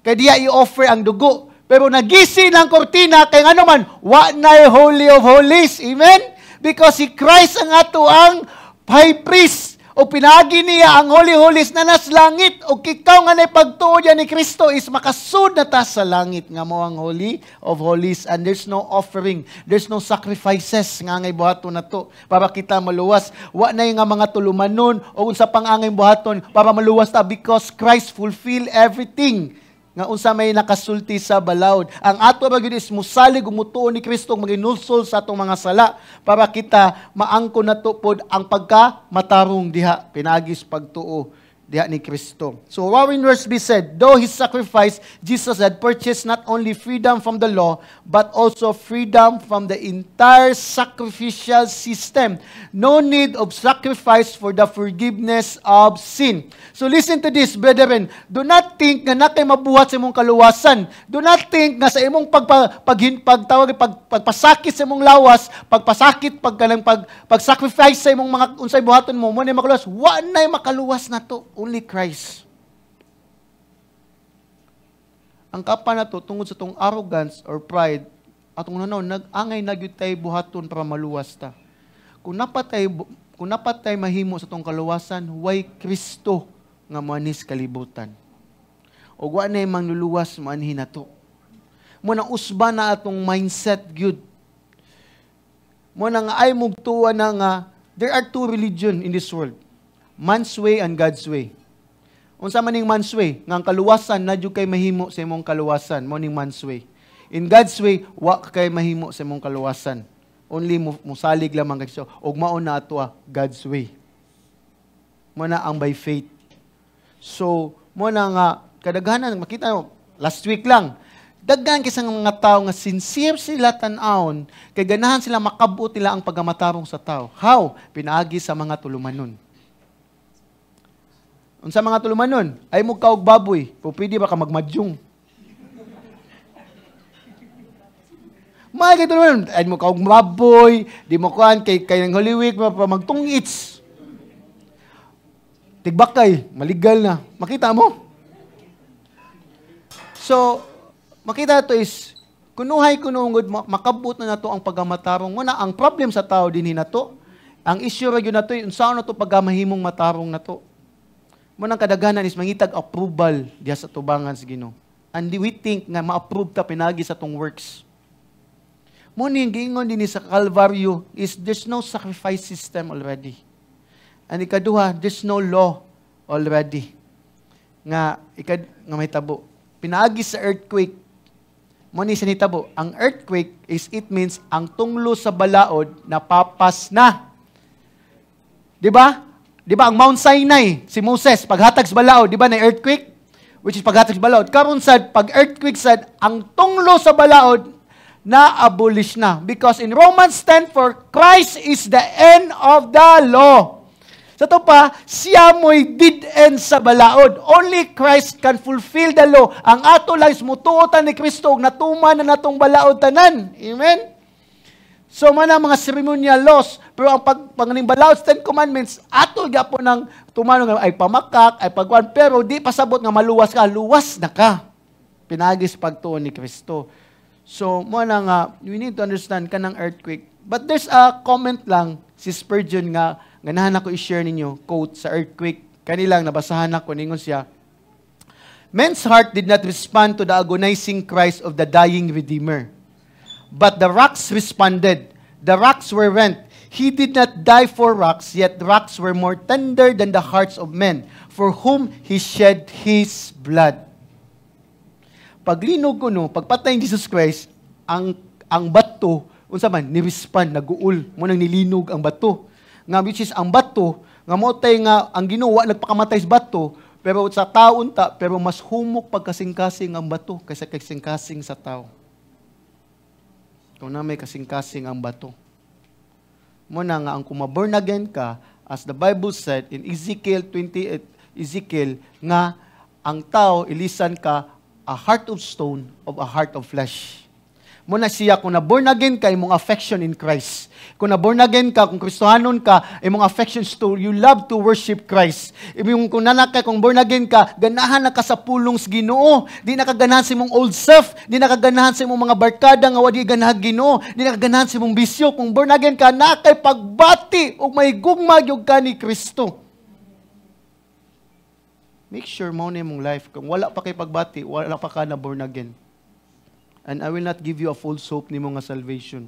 Kaya diya i-offer ang dugo. Pero nagisi ng kortina, kaya nga naman, wa na Holy of Holies. Amen? Because si Christ ang ato ang high priest. O pinagi niya ang Holy Holies na nas langit. O kikaw nga na pagtuod yan ni Kristo is makasud na ta sa langit. Nga mo ang Holy of Holies. And there's no offering. There's no sacrifices nga ngay buhaton na to. Para kita maluwas. Wa na yung nga mga tulumanon o unsa pang angay buhaton para maluwas ta. Because Christ fulfill everything. Nga unsa may nakasulti sa balawd. Ang ato ba gyud is musalig umutuon ni Kristo maginulsol sa atong mga sala para kita maangko nato pod ang pagka-matarong diha pinagis pagtuo diha ni Kristo. So Warren Wiersbe said, though His sacrifice, Jesus had purchased not only freedom from the law, but also freedom from the entire sacrificial system. No need of sacrifice for the forgiveness of sin. So listen to this, brethren. Do not think nga na kay mabuhat sa imong kaluwasan. Do not think nga sa imong pagpasakit sa imong lawas, pag-sacrifice sa imong mga unsay buhaton mo na makaluwas. Wa na makaluwas na to. Only Christ. Ang kapa na to, tungod sa itong arrogance or pride, atong nanaw, nag-angay na gyud tay buhaton para maluwas ta. Kung napatay mahimo sa itong kaluwasan, why Kristo nga manis kalibutan? O wa na yung mangluluwas maanhin na to. Muna usba na atong mindset gyud. Muna nga ay mugtuwa na nga, there are two religion in this world. Man's way and God's way. Unsa man ning man's way? Nga ang kaluwasan, nadyo kay mahimo sa imong kaluwasan. Mo ning man's way. In God's way, wa kay mahimo sa imong kaluwasan. Only musalig lamang kay Kristo. Og mao na ato God's way. Mo na ang by faith. So, mo na nga kadaghanan makita mo last week lang. Daghan kisang mga tao nga sincere sila tan-awon kay ganahan sila makabot nila ang pagamatarong sa tao. How? Pinaagi sa mga tulumanon. Unsa mga tulumanon? Ay mo kaog baboy, pwede ba ka magmadyong? May tulumanon, ay mo kaog baboy, di mo kuan kay ng Holy Week magtungits. Tigbakay, maligal na. Makita mo? So, makita ito is, kunuhay kunungod, makabot na nato ang pagamatarong. Muna, ang problem sa tao din nato. Ang issue ra gyud nato, unsa na to pagamahimong matarong nato. Muna kadaghanan is mangitag approval diha sa tubangan sa Ginoo. And we think nga ma-approve ta pinagi sa tong works. Muna yung giingon din sa Calvario is there's no sacrifice system already. And ikaduha, there's no law already. Nga may tabo. Pinaagi sa earthquake. Muna sa nitabo. Ang earthquake is it means ang tunglo sa balaod napapas na. Di ba? Di ba ang Mount Sinai, si Moses, paghatag sa balaod, di ba na earthquake? Which is paghatag sa balaod. Karon sad, pag earthquake sad, ang tunglo sa balaod na-abolish na. Because in Romans 10:4, Christ is the end of the law. Sa to pa, siya mo'y did end sa balaod. Only Christ can fulfill the law. Ang ato lang is mutuotan ni Kristo, natuman na natong balaod tanan. Amen? So, man mga ceremonial laws. Pero ang pagning balaod sa 10 Commandments, ato gapo ng tumanong ay pamakak, ay pagkuhan. Pero di pasabot nga maluwas ka. Luwas na ka. Pinagis pagtuon ni Kristo. So, muna nga, we need to understand ka ng earthquake. But there's a comment lang, si Spurgeon nga, ganahan ako i-share ninyo, quote sa earthquake. Kanilang nabasahan ako, ningon siya, "Men's heart did not respond to the agonizing cries of the dying Redeemer. But the rocks responded. The rocks were rent. He did not die for rocks, yet rocks were more tender than the hearts of men, for whom He shed His blood." Paglinog ko no, pagpatay ni Jesus Christ, ang bato, unsa man, ni-respond, nag-uul, mo nang nilinog ang bato. Nga which is ang bato, nga mo tay nga ang Ginoo nagpakamatay sa bato, pero sa tao unta, pero mas humok pagkasing-kasing ang bato kaysa kasing-kasing sa tao. Kung na may kasing-kasing ang bato. Muna nga, ang kumaborn again ka, as the Bible said in Ezekiel 28, Ezekiel, nga ang tao, ilisan ka, a heart of stone of a heart of flesh. Muna siya, kung na-born again ka, imong affection in Christ. Kung na-born again ka, kung Kristohanon ka, imong affections to, you love to worship Christ. Kung nanakay, kung born again ka, ganahan na ka sa pulong sa Ginoo. Di nakaganahan sa imong old self. Di nakaganahan sa imong mga barkada nga wadi ganahan Ginoo. Di nakaganahan sa imong bisyo. Kung born again ka, nakay pagbati o may gugmag yung ka ni Kristo. Make sure mo na imong life. Kung wala pa kay pagbati, wala pa ka na born again. And I will not give you a false hope ni mga salvation.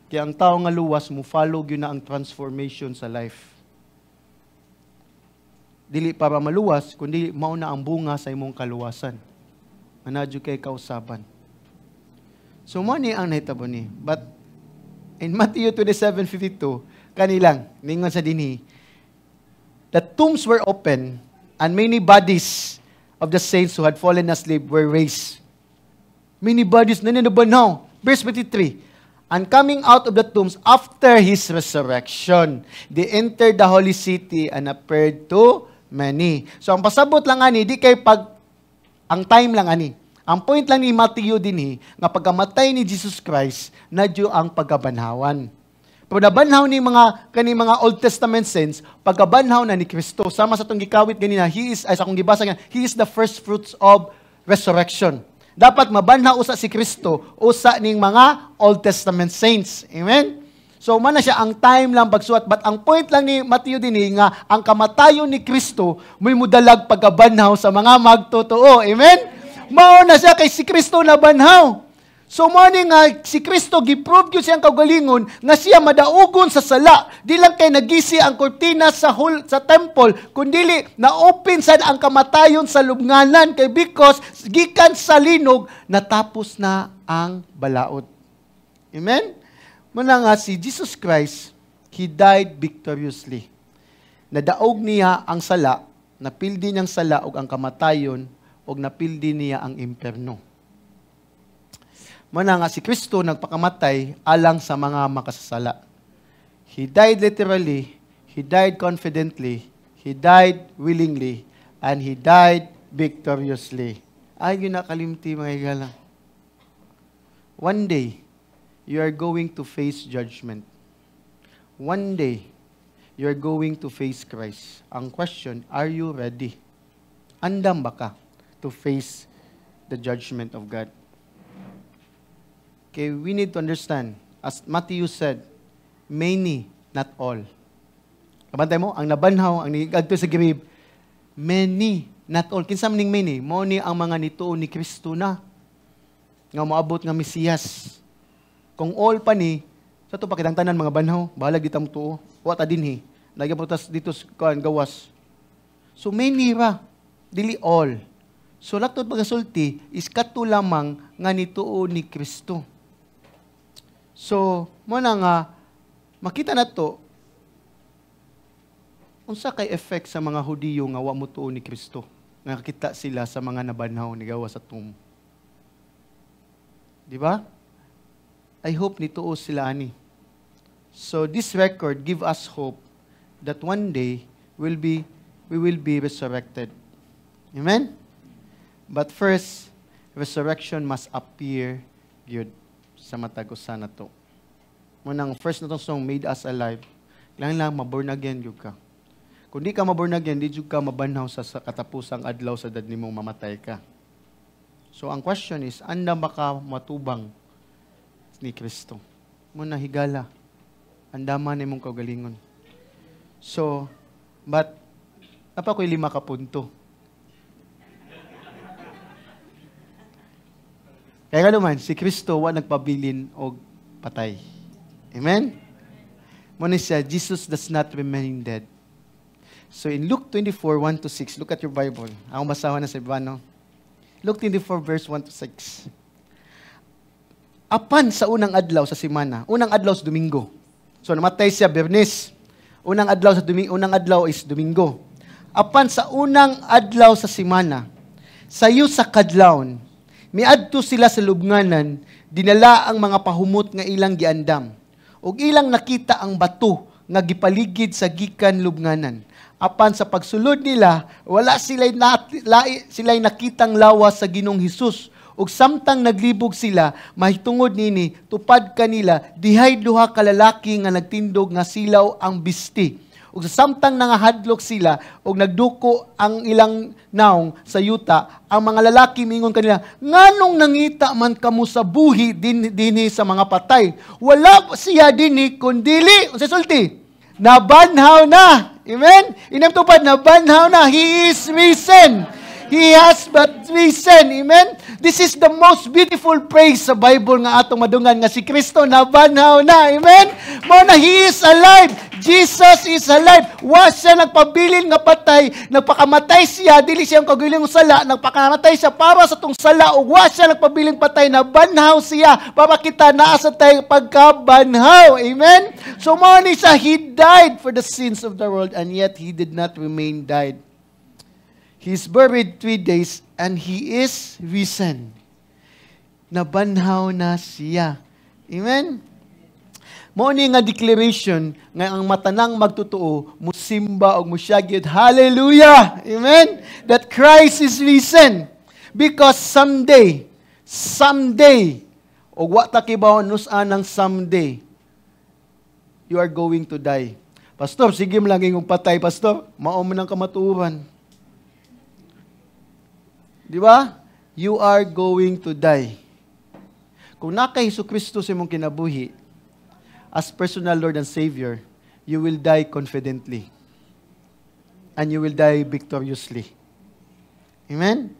Kaya ang tao nga luwas mo, follow yun na ang transformation sa life. Dili para maluwas, kundi mauna ang bunga sa imong kaluwasan. Manadyo kay kausaban. So, money ang nahitabo ni. But, in Matthew 27:52, kanilang, ningon sa dinhi, the tombs were open, and many bodies of the saints who had fallen asleep were raised. Many bodies na now. Verse 53. And coming out of the tombs after His resurrection, they entered the holy city and appeared to many. So, ang pasabot lang ani, di kay ang time lang ani. Ang point lang ni Matthew din nga pagkamatay ni Jesus Christ, nadyo ang pagkabanhawan. Pero nabanhaw ni mga Old Testament saints, pagkabanhaw na ni Kristo. Sama sa itong gikawit ganina, sa akong gibasa nga, He is the first fruits of resurrection. Dapat mabanhaw usa si Kristo, usa ning mga Old Testament saints. Amen? So, man na siya, ang time lang pagsuwat. But ang point lang ni Matthew din nga, ang kamatayon ni Kristo, may mudalag pagkabanhaw sa mga magtotoo. Amen? Mao na siya kay si Kristo na banhaw. So morning nga si Kristo giprove gyud siyang kaugalingon nga siya madaugon sa sala. Di lang kay nagisi ang kortina sa temple, kundi na-open sad ang kamatayon sa lubnganan kay because gikan sa linog natapos na ang balaod. Amen? Muna nga si Jesus Christ, He died victoriously. Nadaog niya ang sala, napildi niyang sala og ang kamatayon og napildi niya ang impierno. Muna nga si Kristo nagpakamatay alang sa mga makasasala. He died literally, He died confidently, He died willingly, and He died victoriously. Ay, yun nakalimti mga higala. One day, you are going to face judgment. One day, you are going to face Christ. Ang question, are you ready? Andam ba ka to face the judgment of God? Okay, we need to understand, as Matthew said, many, not all. Kabantay mo, ang nabanhaw, ang nagagto sa girib, many, not all. Kinsa maning many? Mao ni ang mga nituo ni Kristo na. Nga moabot nga Mesiyas. Kung all pa ni, sa ito pakitang tanan mga banhaw, bahala kita mo tuo. Wata dinhi. Nagyaputas dito sa gawas. So many ra, dili all. So laktod pagasulti, is kato lamang nga nituo ni Kristo. So, muna nga, makita na to, unsa kay effect sa mga Hudiyo nga wa mo tuo ni Kristo. Nga kita sila sa mga nabanhaw ni gawa sa tomb. Di ba? I hope nituo sila ani. So, this record give us hope that one day we will be resurrected. Amen? But first, resurrection must appear good sa matagusan na to. Munang first na itong song, Made Us Alive, lang maborn again yun ka. Kung di ka maborn again, di yun ka mabanhaw sa katapusang adlaw sa dad nimong mamatay ka. So ang question is, anda ba ka matubang ni Kristo? Muna higala, andaman nimong kaugalingon. So, but, napa ko'y 5 ka punto. Kaya naman, si Kristo wa nagpabilin og patay. Amen? Muna siya, Jesus does not remain dead. So in Luke 24, 1-6, look at your Bible. Ako basahan na sa iba, no? Luke 24, verse 1-6. Apan sa unang adlaw sa simana, unang adlaw sa Domingo. So namatay siya Bernes. Unang adlaw is Domingo. Apan sa unang adlaw sa simana, sayo sa kadlawon, miadto sila sa lubnganan, dinala ang mga pahumot nga ilang giandam. Ug ilang nakita ang bato nga gipaligid sa gikan lubnganan. Apan sa pagsulod nila, wala sila'y nakitang lawas sa Ginoong Hesus. Ug samtang naglibog sila, mahitungod nini, tupad kanila, dihay duha ka lalaki nga nagtindog nga silaw ang bisti. Ug sa samtang nangahadlok sila, ug nagduko ang ilang naong sa yuta, ang mga lalaki mingon kanila, nganong nangita man kamo sa buhi dinhi sa mga patay? Wala siya dinhi kundili, unsay sulti? Nabanhaw na. Amen? Inamtupad, nabanhaw na. He is risen. He has but risen. Amen? This is the most beautiful praise sa Bible nga atong madungan nga si Kristo nabanhaw na. Amen? Muna, He is alive. Jesus is alive. Wa siya nagpabilin nga patay. Nagpakamatay siya. Dili siya ang kagiling sala. Nagpakamatay siya para sa tong sala. O wa siya nagpabiling patay. Nabanhaw siya. Para kita naa sa tayo pagkabanhaw. Amen? So, muna siya, He died for the sins of the world and yet He did not remain died. He's buried 3 days and He is risen. Nabanhaw na siya. Amen? Mao ni nga declaration nga ang matanang magtotoo musimba og musyagid. Hallelujah! Amen? That Christ is risen. Because someday, og wa ta kibawon nus-anang someday, you are going to die. Pastor, sige mo lang yung patay, Pastor. Mao man ang kamatuoran. Di ba? You are going to die. Kung naka Jesucristo sa imong kinabuhi, as personal Lord and Savior, you will die confidently. And you will die victoriously. Amen?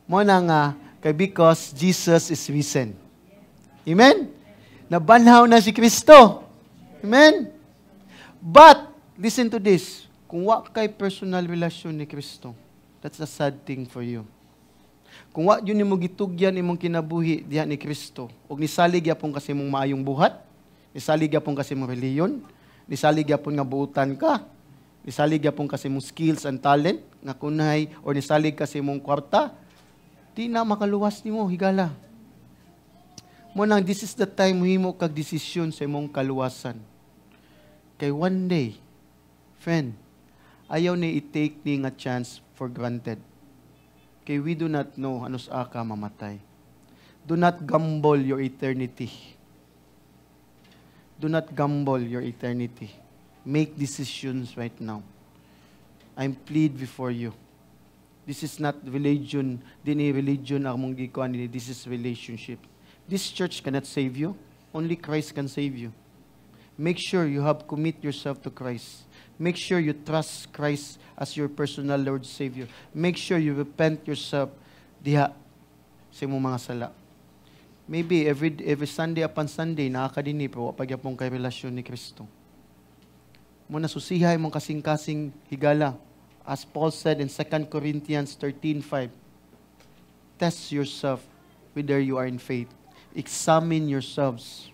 Mo na nga, Kay because Jesus is risen. Amen? Nabanhaw na si Kristo. Amen? But, listen to this. Kung wa kay personal relasyon ni Kristo, that's a sad thing for you. Kung wa yun mo gitugyan imong kinabuhi diha ni Kristo, ug nisalig yapon kasi mong maayong buhat, nisalig yapon kasi mong reliyon, nisalig yapon nga buutan ka, nisalig yapon kasi mong skills and talent nga kunay, or nisalig kasi mong kwarta, di na makaluwas nimo higala. Mo nang this is the time himo kag desisyon sa imong kaluwasan. Kay one day, friend, ayaw ni i-take ni nga chance for granted. Kay we do not know ano sa ka mamatay. Do not gamble your eternity. Do not gamble your eternity. Make decisions right now. I'm plead before you. This is not religion. Dini religion ang mong gikuan. This is relationship. This church cannot save you. Only Christ can save you. Make sure you have commit yourself to Christ. Make sure you trust Christ as your personal Lord Savior. Make sure you repent yourself diha sa imong mga sala. Maybe every Sunday upon Sunday nakakadini pero pagyapon kay relasyon ni Kristo. Muna susihay mong kasing-kasing higala. As Paul said in 2 Corinthians 13:5, test yourself whether you are in faith. Examine yourselves.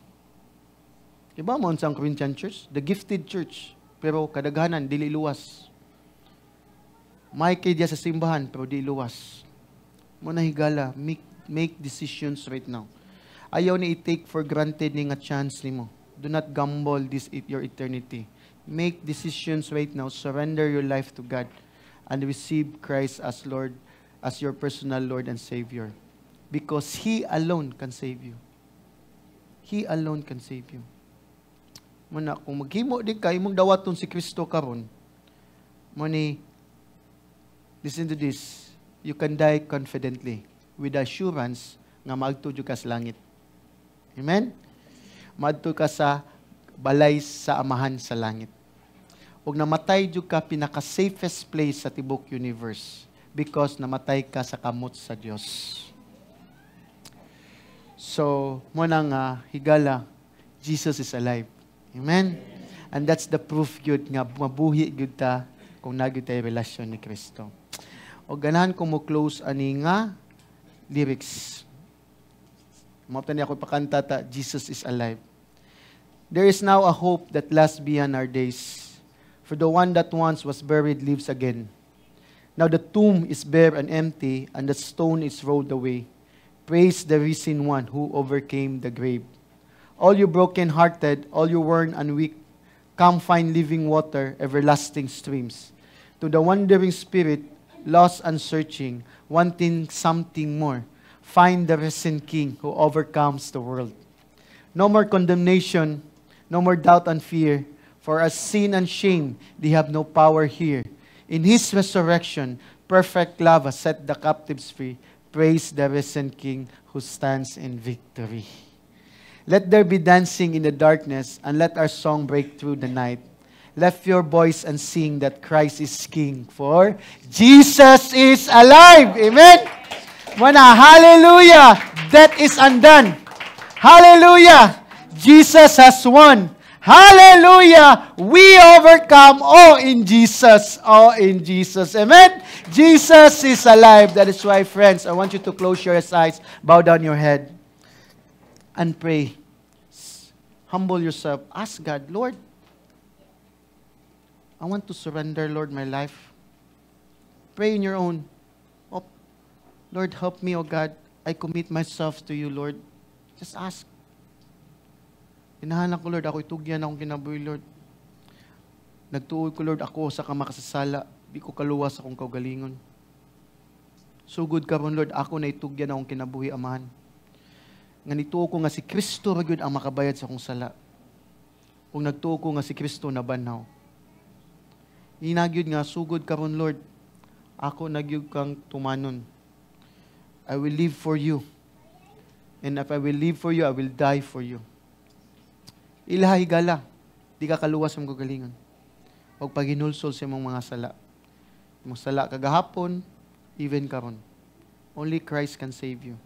Diba mo sa Corinthian church? The gifted church. Pero kadaghanan, dili luwas. May kay diya sa simbahan, pero di luwas. Muna higala, make decisions right now. Ayaw ni i-take for granted ni nga chance nimo. Do not gamble your eternity. Make decisions right now. Surrender your life to God and receive Christ as Lord, as your personal Lord and Savior. Because He alone can save you. He alone can save you. Muna, kung maghimo di ka, imong dawaton si Kristo karon, muni, listen to this, you can die confidently with assurance nga maadto ka sa langit. Amen? Maadto ka sa balay sa amahan sa langit. Ug namatay jud ka pinaka-safest place sa tibok universe because namatay ka sa kamot sa Dios. So, muna nga higala, Jesus is alive. Amen? And that's the proof yun nga mabuhi yun ta kung nagyud tayo relasyon ni Kristo. O ganahan kong mo close ani nga lyrics. Maptan niya ako ipakanta ta, Jesus is alive. There is now a hope that lasts beyond our days. For the one that once was buried lives again. Now the tomb is bare and empty, and the stone is rolled away. Praise the risen one who overcame the grave. All you broken-hearted, all you worn and weak, come find living water, everlasting streams. To the wandering spirit, lost and searching, wanting something more, find the risen King who overcomes the world. No more condemnation, no more doubt and fear, for as sin and shame, they have no power here. In His resurrection, perfect love has set the captives free. Praise the risen King who stands in victory. Let there be dancing in the darkness, and let our song break through the night. Lift your voice and sing that Christ is King, for Jesus is alive. Amen? Mana, hallelujah! Death is undone. Hallelujah! Jesus has won. Hallelujah! We overcome all in Jesus. All in Jesus. Amen? Jesus is alive. That is why, friends, I want you to close your eyes, bow down your head, and pray. Humble yourself. Ask God, Lord, I want to surrender, Lord, my life. Pray in your own. Oh, Lord, help me, oh God. I commit myself to you, Lord. Just ask. Inahanak ko, Lord, ako itugyan akong kinabuhi, Lord. Nagtuoy ko, Lord, ako sa kamakasasala. Di ko kaluwas akong kaugalingon. Sugod ka ron, Lord, ako na itugyan akong kinabuhi, Amahan. Nga nituo ko nga si Kristo ragyod ang makabayad sa akong sala. Kung nagtuo ko nga si Kristo na banhaw. Inagyod nga, sugod ka ron, Lord, ako nagyod kang tumanon. I will live for you. And if I will live for you, I will die for you. Ilaha higala, di ka kaluwas ang gagalingan. Huwag paginulsol sa mong mga sala. Mong sala kagahapon, even karon. Only Christ can save you.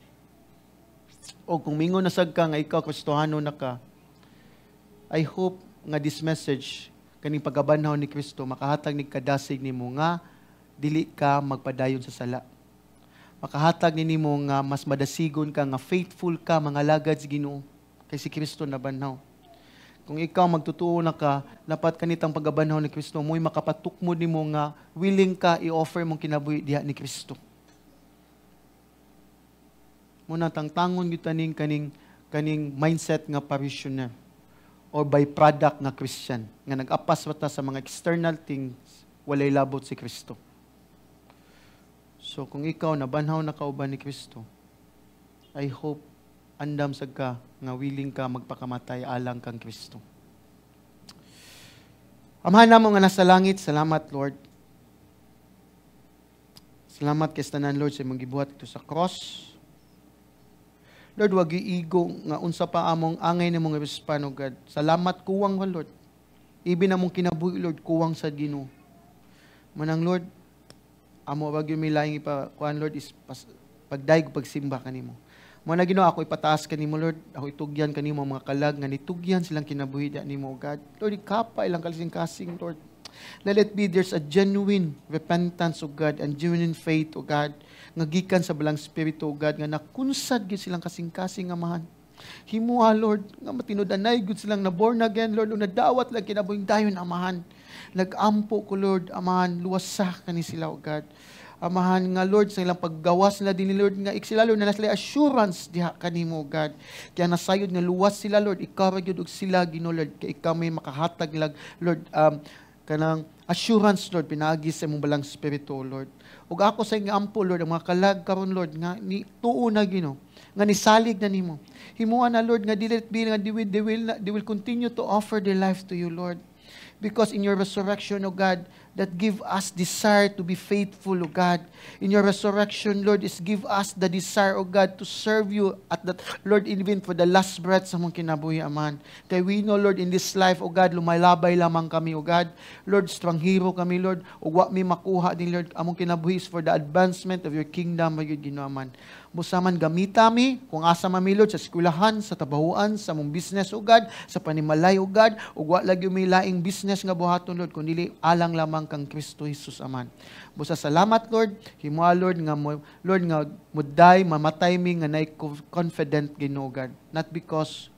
O kung mingon nasag ka nga ikaw Kristohano na ka, I hope nga this message kaning pagabanhaw ni Kristo makahatag ni kadasig nimo nga dili ka magpadayon sa sala. Makahatag nimo nga mas madasigon ka nga faithful ka mga lagad sa Ginoo kay si Kristo nabanhaw. Kung ikaw magtutuo na ka, dapat kanitang pagabanhaw ni Kristo mo'y makapatukmod nimo nga willing ka i-offer mong kinabuhi diha ni Kristo. Muna tangtangon gyud kaning mindset nga parishioner or byproduct nga Christian nga nag-apas mata sa mga external things walay labot si Kristo. So kung ikaw nabanhaw na kauban ni Kristo, I hope andam sad ka nga willing ka magpakamatay alang kang Kristo. Amahan namo nga nasa langit, salamat Lord. Salamat kay tanan Lord sa imong gibuhat ito sa cross. Lord, wag iigo nga unsa pa among angay nimong respano God. Salamat kuwang Lord. Ibi namong kinabuhi Lord kuwang sa Ginoo. Manang Lord, amo wag yung milaing ipakuan Lord is pagdaig pagsimba kanimo. Mo na Ginoo ako ipataas kanimo Lord, ako itugyan kanimo mga kalag nga nitugyan silang kinabuhi nimo God. Lord, ikapa ilang kasing-kasing Lord. Let it be there's a genuine repentance of God and genuine faith of God nga gikan sa balang spirito of God nga nakunsad gyud silang kasing-kasing amahan. Himuha Lord nga matinud-anay gyud silang na born again Lord ug nadawat lang kinabuhing dayon amahan. Nagampo ko Lord amahan luwasa kani sila o God. Amahan nga Lord sa ilang paggawas nila din ni Lord nga sila Lord na sila assurance diha kanimo God. Kaya nasayod nga luwas sila Lord ikaw gyud og sila Ginoo Lord kay ikaw may makahatag lag Lord kanang assurance Lord pinagi sa imong balang spirito Lord. Ug ako sa nga ampo Lord ang mga kalag karon Lord nga ni tuo na Ginoo nga nisalig na nimo. Himuha na Lord nga dili be nga they will continue to offer their life to you Lord. Because in your resurrection, O God, that give us desire to be faithful, O God. In your resurrection, Lord, is give us the desire, O God, to serve you at that, Lord, even for the last breath sa mong kinabuhi, Aman. Kaya we know, Lord, in this life, O God, lumalabay lamang kami, O God. Lord, strong hero kami, Lord. O wa mi makuha din, Lord, among kinabuhi is for the advancement of your kingdom, O God, Ginoaman. Musaman gamita mi, kung asa mami, Lord, sa eskwelahan, sa tabahuan, sa mong business, O God, sa panimalay, O God, o wa lagi may laing business nga buhaton, Lord, kundi alang lamang kang Kristo Jesus, Aman. Busa salamat, Lord. Himua, Lord, nga muday, mamatay mi nga confident, Ginoo, God. Not because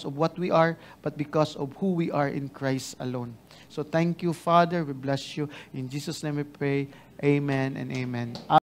of what we are, but because of who we are in Christ alone. So thank you, Father. We bless you. In Jesus' name we pray. Amen and amen.